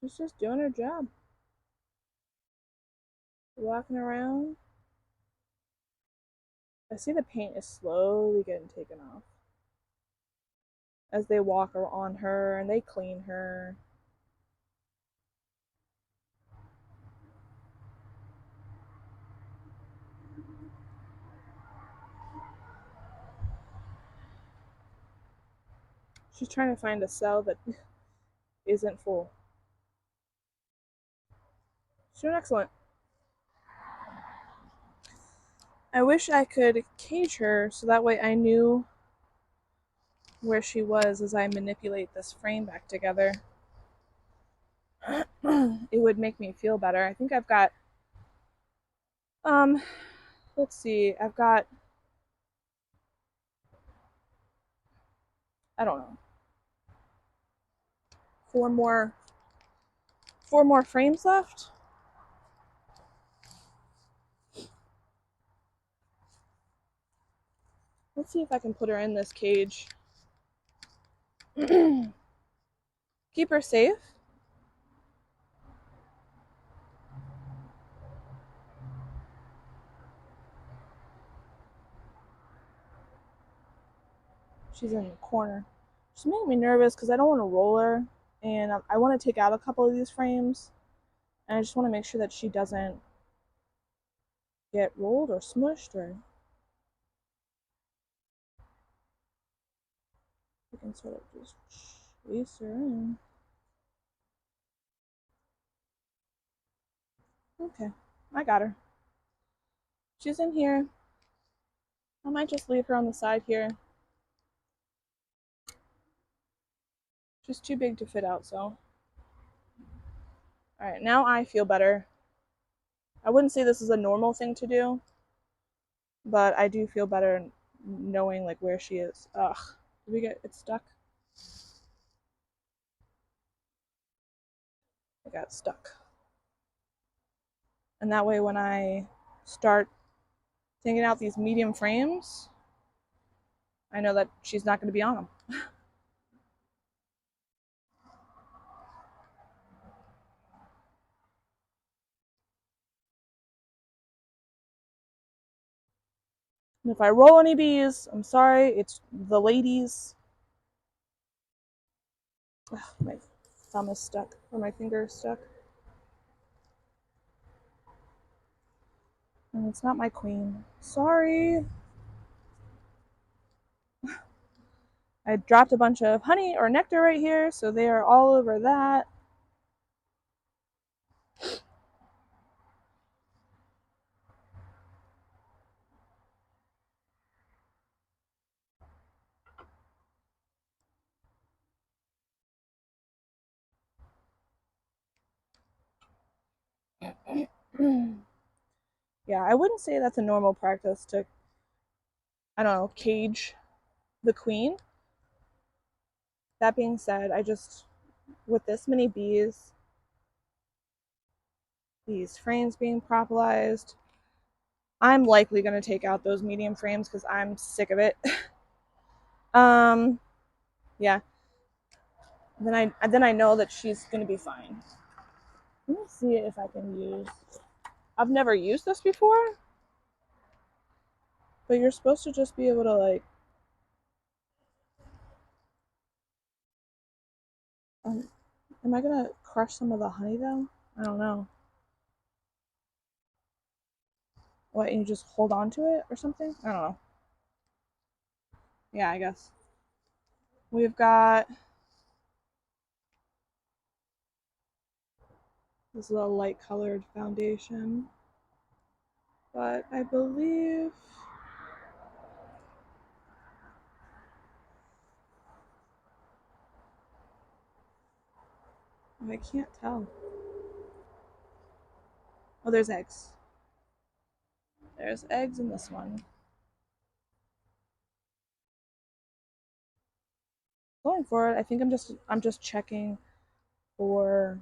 She's just doing her job. Walking around. I see the paint is slowly getting taken off as they walk on her and they clean her. She's trying to find a cell that isn't full. She's doing excellent. I wish I could cage her so that way I knew where she was as I manipulate this frame back together. It would make me feel better. I think I've got, let's see, I've got, I don't know, four more frames left. Let's see if I can put her in this cage. Keep her safe. She's in the corner. She's making me nervous because I don't want to roll her, and I want to take out a couple of these frames, and I just want to make sure that she doesn't get rolled or smushed, or we can sort of just chase her in. Okay, I got her. She's in here. I might just leave her on the side here. She's too big to fit out, so. Alright, now I feel better. I wouldn't say this is a normal thing to do, but I do feel better knowing like where she is. Ugh, did we get it stuck? I got stuck. And that way when I start taking out these medium frames, I know that she's not going to be on them. And if I roll any bees, I'm sorry, it's the ladies. Ugh, my thumb is stuck, or my finger is stuck. And it's not my queen. Sorry. I dropped a bunch of honey or nectar right here, so they are all over that. Yeah, I wouldn't say that's a normal practice to, I don't know, cage the queen. That being said, with this many bees, these frames being propolized, I'm likely going to take out those medium frames because I'm sick of it. Yeah. Then I know that she's going to be fine. Let me see if I can use. I've never used this before, but you're supposed to just be able to like. Am I gonna crush some of the honey though? I don't know. What, you just hold on to it or something? I don't know. Yeah, I guess. We've got this little light colored foundation. but I believe I can't tell. Oh, there's eggs. There's eggs in this one. Going forward, I think I'm just checking for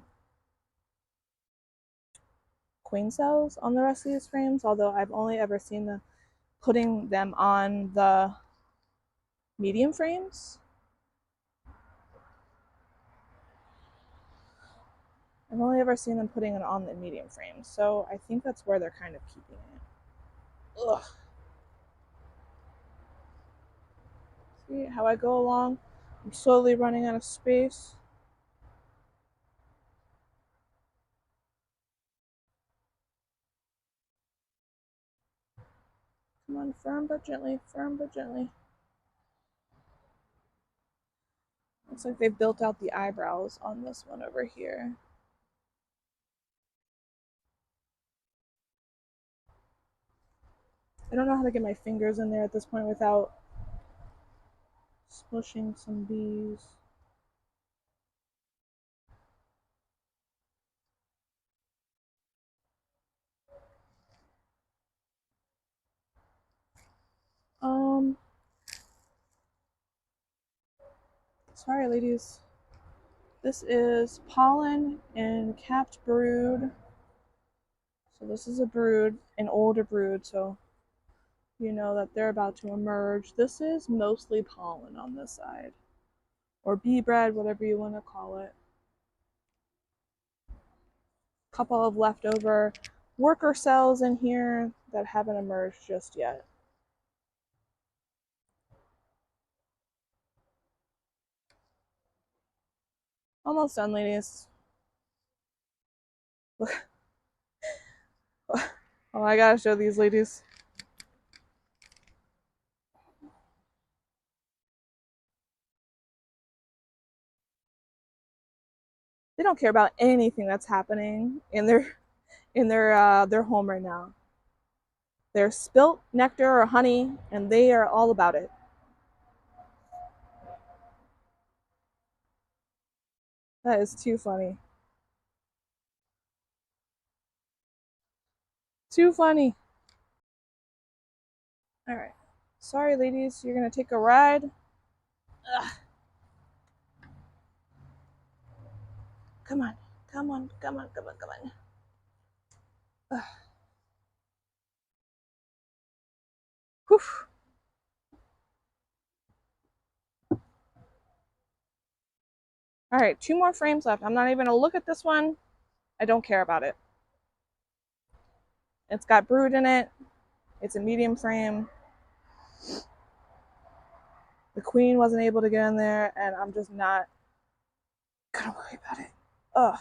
queen cells on the rest of these frames, although I've only ever seen the putting them on the medium frames. I've only ever seen them putting it on the medium frames, so I think that's where they're kind of keeping it. Ugh. See how I go along? I'm slowly running out of space. Come on, firm but gently, firm but gently. Looks like they've built out the eyebrows on this one over here. I don't know how to get my fingers in there at this point without smushing some bees. Sorry, ladies. This is pollen and capped brood. So this is a brood, an older brood, so you know that they're about to emerge. This is mostly pollen on this side, or bee bread, whatever you want to call it. A couple of leftover worker cells in here that haven't emerged just yet. Almost done, ladies. Oh, I gotta show these ladies. They don't care about anything that's happening in their home right now. They're spilt nectar or honey, and they are all about it. That is too funny. Too funny. All right. Sorry, ladies. You're gonna take a ride. Ugh. Come on. Come on. Come on. Come on. Come on. Ugh. Whew. All right. 2 more frames left. I'm not even gonna look at this one. I don't care about it. It's got brood in it. It's a medium frame. The queen wasn't able to get in there, and I'm just not gonna worry about it. Ugh.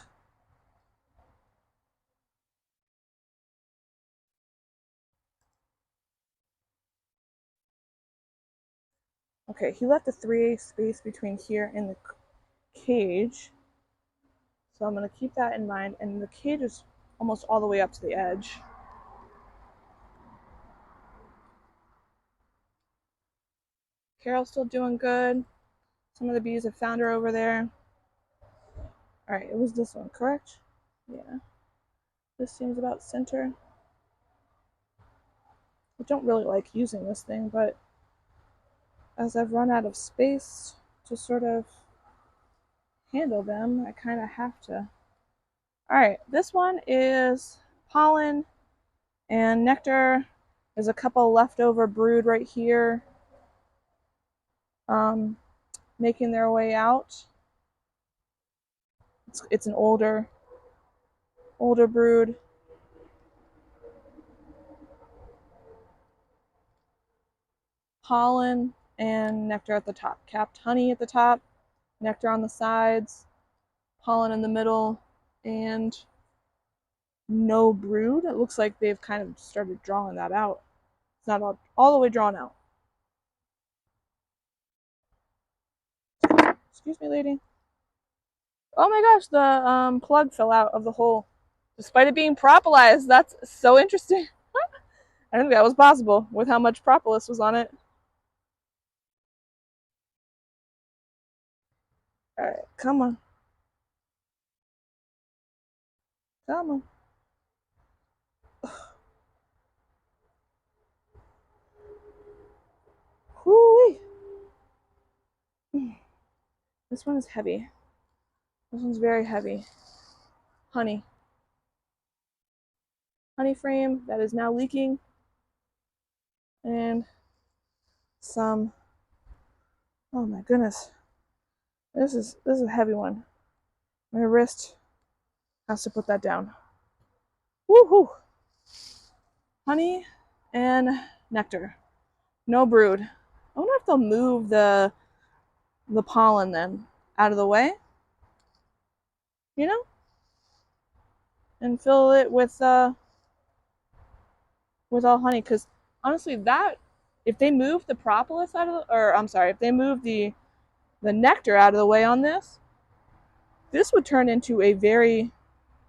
Okay, he left a 3/8 space between here and the cage. So I'm going to keep that in mind. And the cage is almost all the way up to the edge. Carol's still doing good. Some of the bees have found her over there. All right, it was this one, correct? Yeah. This seems about center. I don't really like using this thing, but as I've run out of space to sort of handle them, I kind of have to. All right, this one is pollen and nectar. There's a couple leftover brood right here, making their way out. It's an older brood. Pollen and nectar at the top. Capped honey at the top, nectar on the sides, pollen in the middle, and no brood. It looks like they've kind of started drawing that out. It's not all the way drawn out. Excuse me, lady. Oh my gosh, the plug fell out of the hole. Despite it being propolized, that's so interesting. I didn't think that was possible with how much propolis was on it. All right, come on, come on. Whoo-wee. This one is heavy. This one's very heavy. Honey. Honey frame that is now leaking. And some, oh my goodness. This is a heavy one. My wrist has to put that down. Woohoo! Honey and nectar. No brood. I wonder if they'll move the pollen then out of the way, you know, and fill it with all honey. Because honestly, that if they move the propolis out of the, or I'm sorry, if they move the nectar out of the way on this would turn into a very,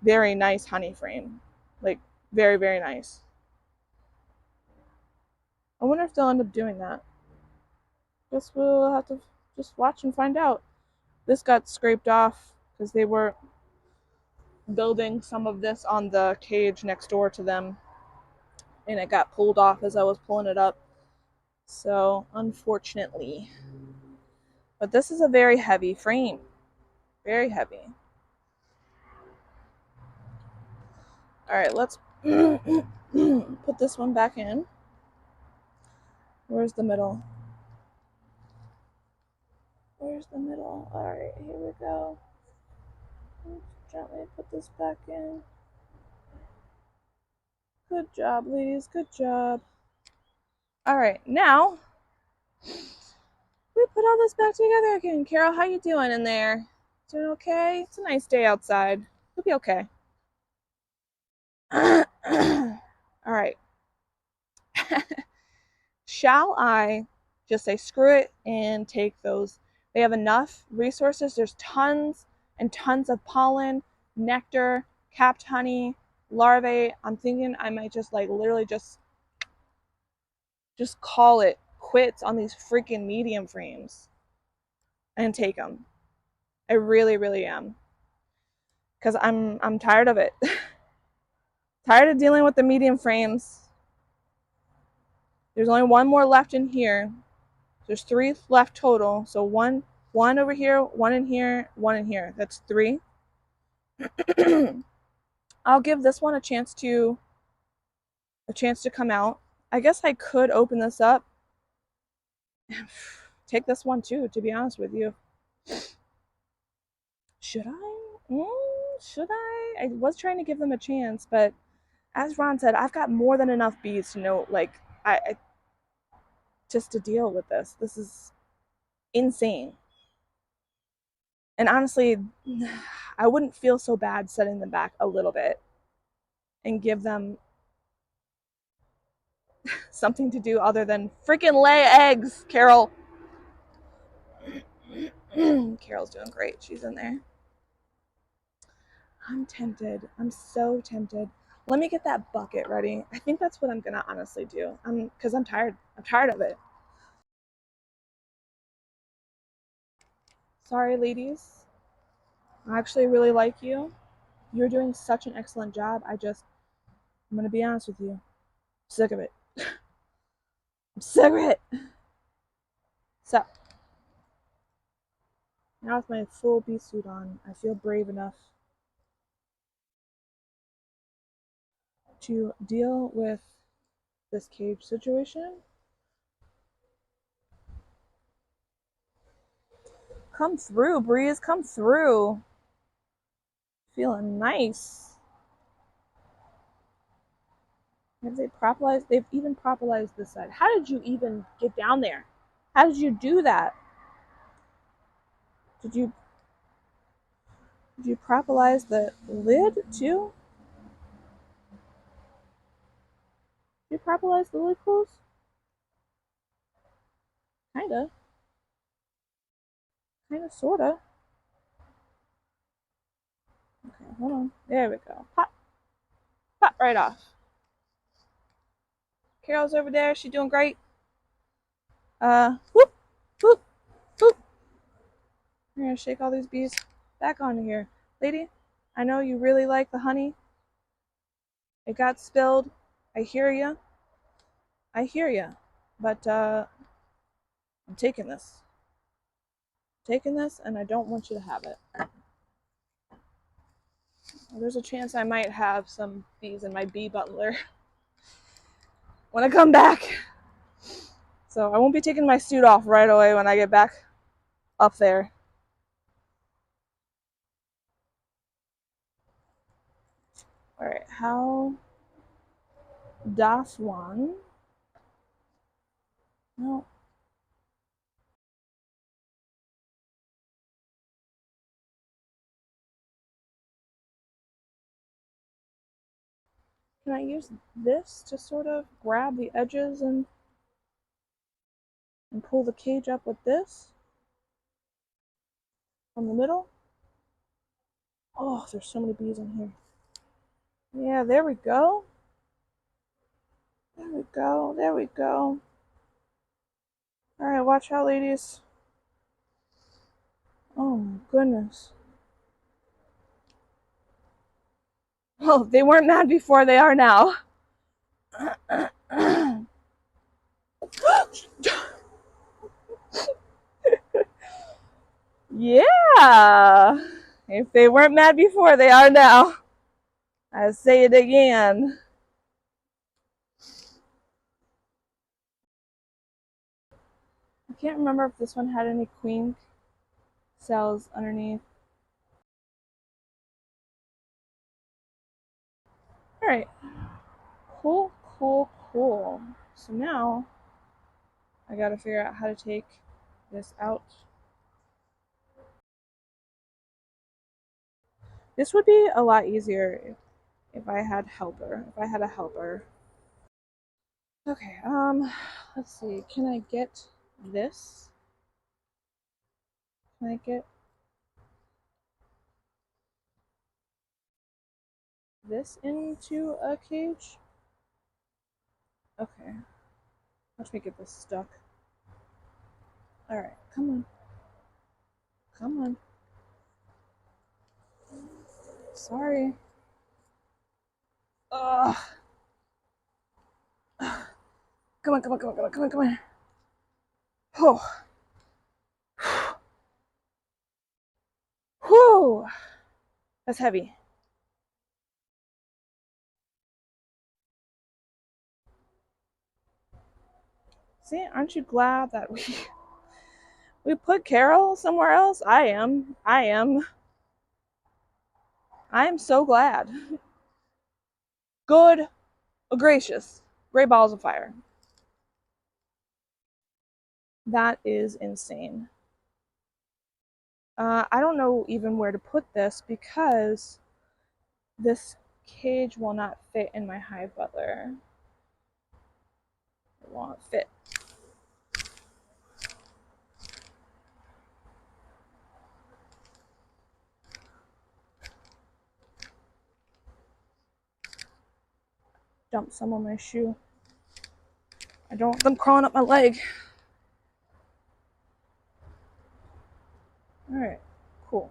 very nice honey frame, like very, very nice. I wonder if they'll end up doing that. Guess we'll have to just watch and find out. This got scraped off because they were building some of this on the cage next door to them, and it got pulled off as I was pulling it up. So, unfortunately. But this is a very heavy frame. Very heavy. Alright, let's put this one back in. Where's the middle? Where's the middle? Alright, here we go. Let's gently put this back in. Good job, ladies. Good job. Alright, now we put all this back together again. Carol, how you doing in there? Doing okay? It's a nice day outside. You'll be okay. Alright. Shall I just say screw it and take those? They have enough resources. There's tons and tons of pollen, nectar, capped honey, larvae. I'm thinking I might just like literally just call it quits on these freaking medium frames and take them. I really, really am. Because I'm tired of it. Tired of dealing with the medium frames. There's only one more left in here. There's 3 left total. So one over here, one in here, one in here. That's 3. I'll give this one a chance to come out. I guess I could open this up. Take this one too, to be honest with you. Should I? Should I? I was trying to give them a chance, but as Ron said, I've got more than enough bees to know, like, I just to deal with this. This is insane. And honestly, I wouldn't feel so bad setting them back a little bit and give them something to do other than freaking lay eggs, Carol. Carol's doing great. She's in there. I'm tempted. I'm so tempted. Let me get that bucket ready. I think that's what I'm gonna honestly do. Because I'm tired. I'm tired of it. Sorry, ladies. I actually really like you. You're doing such an excellent job. I'm gonna be honest with you. I'm sick of it. I'm sick of it. So, now with my full bee suit on, I feel brave enough to deal with this cage situation. Come through, Breeze. Come through. Feeling nice. Have they propolized? They've even propolized this side. How did you even get down there? How did you do that? Did you propolize the lid too? Did you propolize the lid close? Kinda. Kinda, sorta. Okay, hold on. There we go. Pop. Pop right off. Carol's over there. She's doing great. Whoop, whoop, whoop. We're gonna shake all these bees back onto here. Lady, I know you really like the honey. It got spilled. I hear ya. I hear ya. But I'm taking this. Taking this, and I don't want you to have it. There's a chance I might have some bees in my bee butler when I come back. So I won't be taking my suit off right away when I get back up there. Alright, how das one? No. Can I use this to sort of grab the edges and pull the cage up with this from the middle? Oh, there's so many bees in here. Yeah, there we go. There we go. There we go. Alright, watch out, ladies. Oh my goodness. Oh, they weren't mad before, they are now. Yeah. If they weren't mad before, they are now. I say it again. I can't remember if this one had any queen cells underneath. Alright. Cool, cool, cool. So now I gotta figure out how to take this out. This would be a lot easier if I had helper. If I had a helper. Okay, let's see. Can I get this? Can I get this into a cage? Okay. Watch me get this stuck. Alright, come on. Come on. Sorry. Ugh. Come on, come on, come on, come on, come on, come on. Oh. Whew. That's heavy. See, aren't you glad that we put Carol somewhere else? I am. I am so glad. Good gracious. Great balls of fire. That is insane. I don't know even where to put this because this cage will not fit in my hive butler. It won't fit. Dump some on my shoe. I don't want them crawling up my leg. Alright, cool.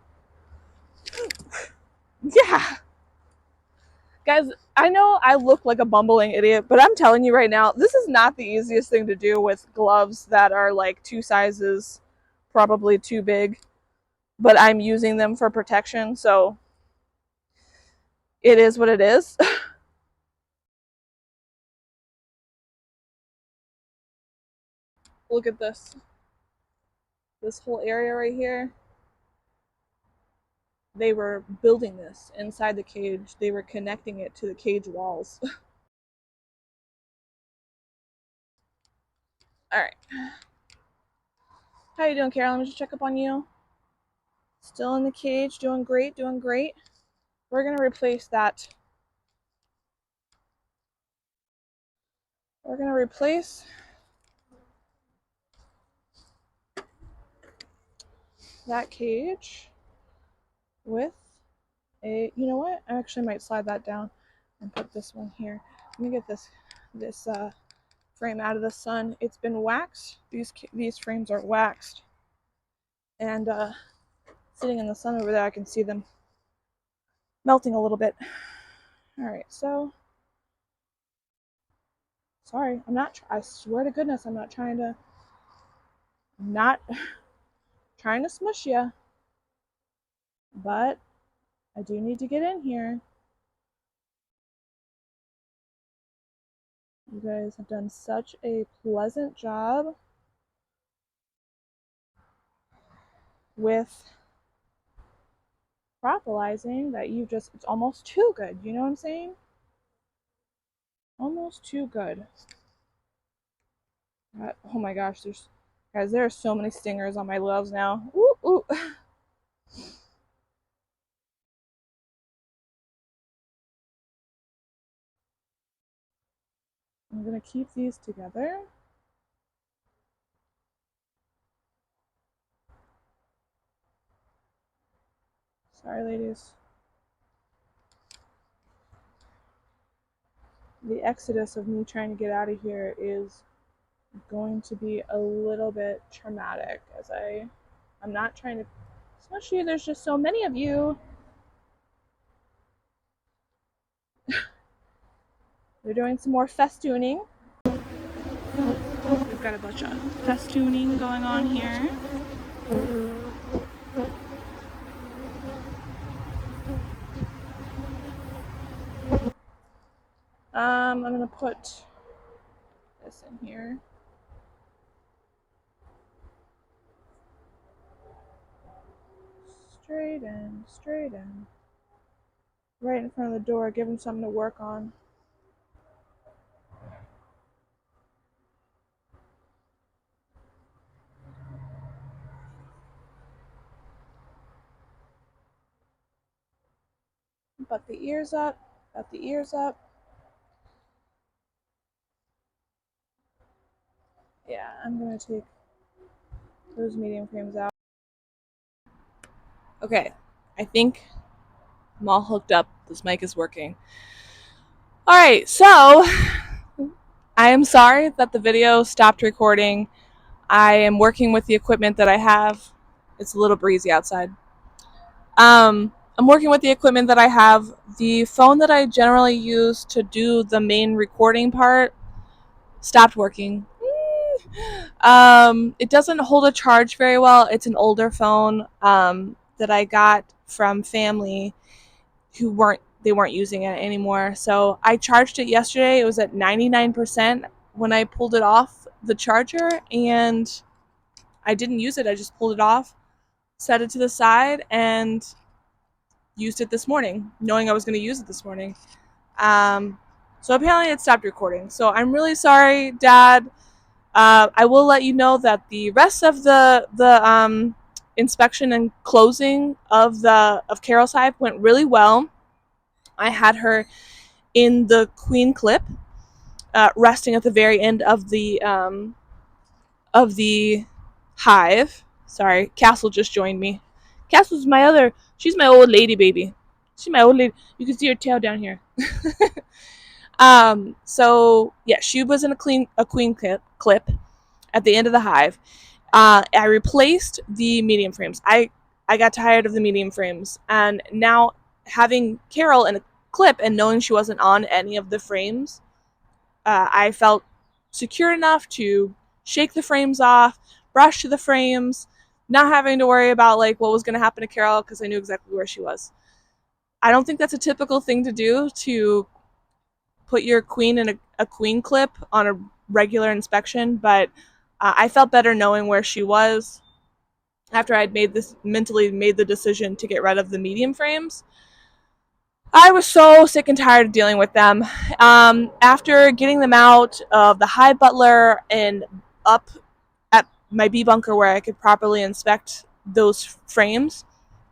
Yeah! Guys, I know I look like a bumbling idiot, but I'm telling you right now, this is not the easiest thing to do with gloves that are like 2 sizes, probably too big, but I'm using them for protection, so it is what it is. Look at this. This whole area right here. They were building this inside the cage. They were connecting it to the cage walls. Alright. How you doing, Carol? Let me just check up on you. Still in the cage, doing great, doing great. We're gonna replace that. We're gonna replace that cage with a, you know what? I actually might slide that down and put this one here. Let me get this frame out of the sun. It's been waxed. These frames are waxed, and sitting in the sun over there, I can see them melting a little bit. All right, so sorry, I swear to goodness, I'm not trying to smush you, but I do need to get in here. You guys have done such a pleasant job with propolising that it's almost too good. You know what I'm saying? Almost too good. Oh my gosh, there are so many stingers on my gloves now. Ooh, ooh. I'm gonna keep these together. Sorry, ladies. The exodus of me trying to get out of here is going to be a little bit traumatic, as I'm not trying to smush you. There's just so many of you. They're doing some more festooning. We've got a bunch of festooning going on here. I'm gonna put this in here. Straight in, straight in. Right in front of the door, give them something to work on. Butt the ears up, butt the ears up. Yeah, I'm gonna take those medium frames out. Okay, I think I'm all hooked up. This mic is working. Alright, so I am sorry that the video stopped recording. I am working with the equipment that I have. It's a little breezy outside. I'm working with the equipment that I have. The phone that I generally use to do the main recording part stopped working. It doesn't hold a charge very well. It's an older phone that I got from family who weren't using it anymore. So I charged it yesterday. It was at 99% when I pulled it off the charger, and I didn't use it. I just pulled it off, set it to the side, and used it this morning, knowing I was going to use it this morning. So apparently it stopped recording. So I'm really sorry, Dad. I will let you know that the rest of the inspection and closing of Carol's hive went really well. I had her in the queen clip, resting at the very end of the hive. Sorry, Castle just joined me. Castle's she's my old lady baby. She's my old lady. You can see her tail down here. So yeah, she was in a queen clip at the end of the hive. I replaced the medium frames. I got tired of the medium frames, and now having Carol in a clip and knowing she wasn't on any of the frames, I felt secure enough to shake the frames off, brush to the frames, not having to worry about like what was going to happen to Carol because I knew exactly where she was. I don't think that's a typical thing to do, to put your queen in a queen clip on a regular inspection, but I felt better knowing where she was after I'd mentally made the decision to get rid of the medium frames. I was so sick and tired of dealing with them. After getting them out of the hive butler and up at my bee bunker where I could properly inspect those frames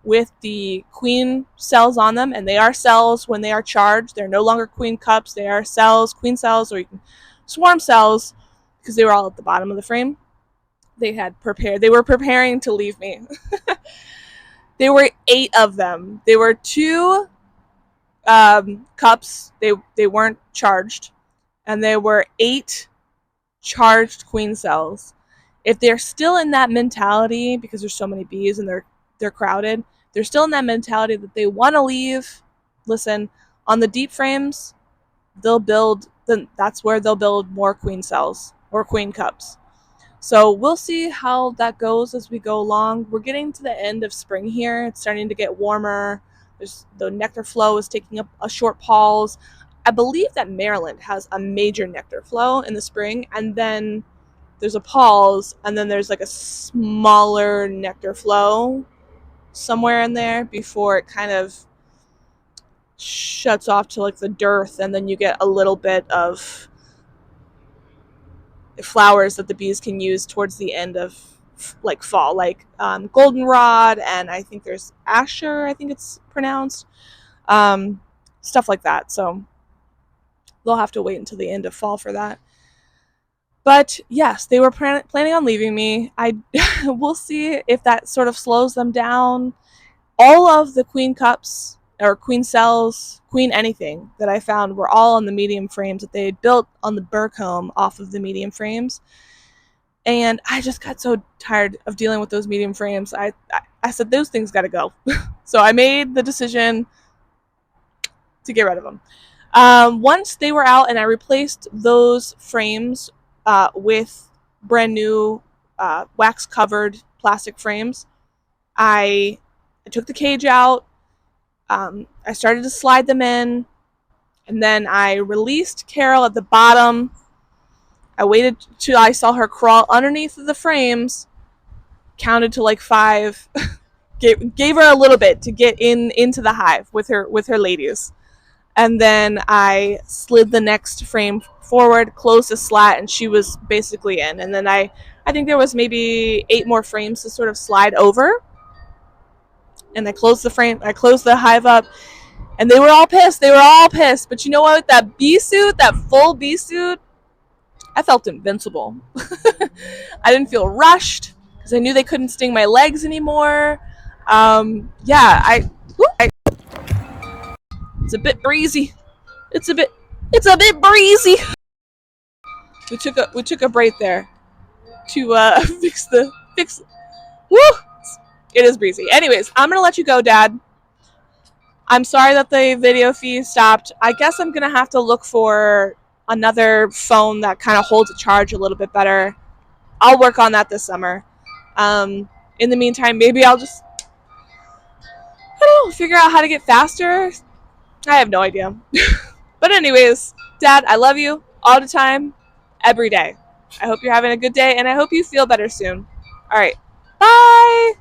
with the queen cells on them, and they are cells when they are charged. They're no longer queen cups. They are cells, queen cells, or you can swarm cells, because they were all at the bottom of the frame. They were preparing to leave me. There were 8 of them. They were 2 cups. They weren't charged, and there were 8 charged queen cells. If they're still in that mentality, because there's so many bees and they're crowded, they're still in that mentality that they want to leave. Listen, on the deep frames, they'll build. Then that's where they'll build more queen cells or queen cups. So we'll see how that goes as we go along. We're getting to the end of spring here. It's starting to get warmer. The nectar flow is taking up a short pause. I believe that Maryland has a major nectar flow in the spring, and then there's a pause, and then there's like a smaller nectar flow somewhere in there before it kind of shuts off to like the dearth, and then you get a little bit of flowers that the bees can use towards the end of like fall, like goldenrod, and I think there's asher, I think it's pronounced, stuff like that. So they'll have to wait until the end of fall for that. But yes, they were planning on leaving me. We'll see if that sort of slows them down. All of the queen cups or queen cells, queen anything that I found were all on the medium frames that they had built on the burr comb off of the medium frames. And I just got so tired of dealing with those medium frames. I said, those things got to go. So I made the decision to get rid of them. Once they were out and I replaced those frames with brand new wax covered plastic frames, I took the cage out. I started to slide them in, and then I released Carol at the bottom. I waited till I saw her crawl underneath the frames, counted to like 5, gave her a little bit to get into the hive with her ladies, and then I slid the next frame forward, closed the slat, and she was basically in. And then I think there was maybe 8 more frames to sort of slide over, and I closed the hive up, and they were all pissed. But you know what? That bee suit, that full bee suit, I felt invincible. I didn't feel rushed because I knew they couldn't sting my legs anymore. Yeah, it's a bit breezy. It's a bit breezy. We took a break there to fix. Woo! It is breezy. Anyways, I'm gonna let you go, Dad. I'm sorry that the video feed stopped. I guess I'm gonna have to look for another phone that kind of holds a charge a little bit better. I'll work on that this summer. In the meantime, maybe I'll just, I don't know, figure out how to get faster. I have no idea. But anyways, Dad, I love you all the time, every day. I hope you're having a good day, and I hope you feel better soon. All right. Bye.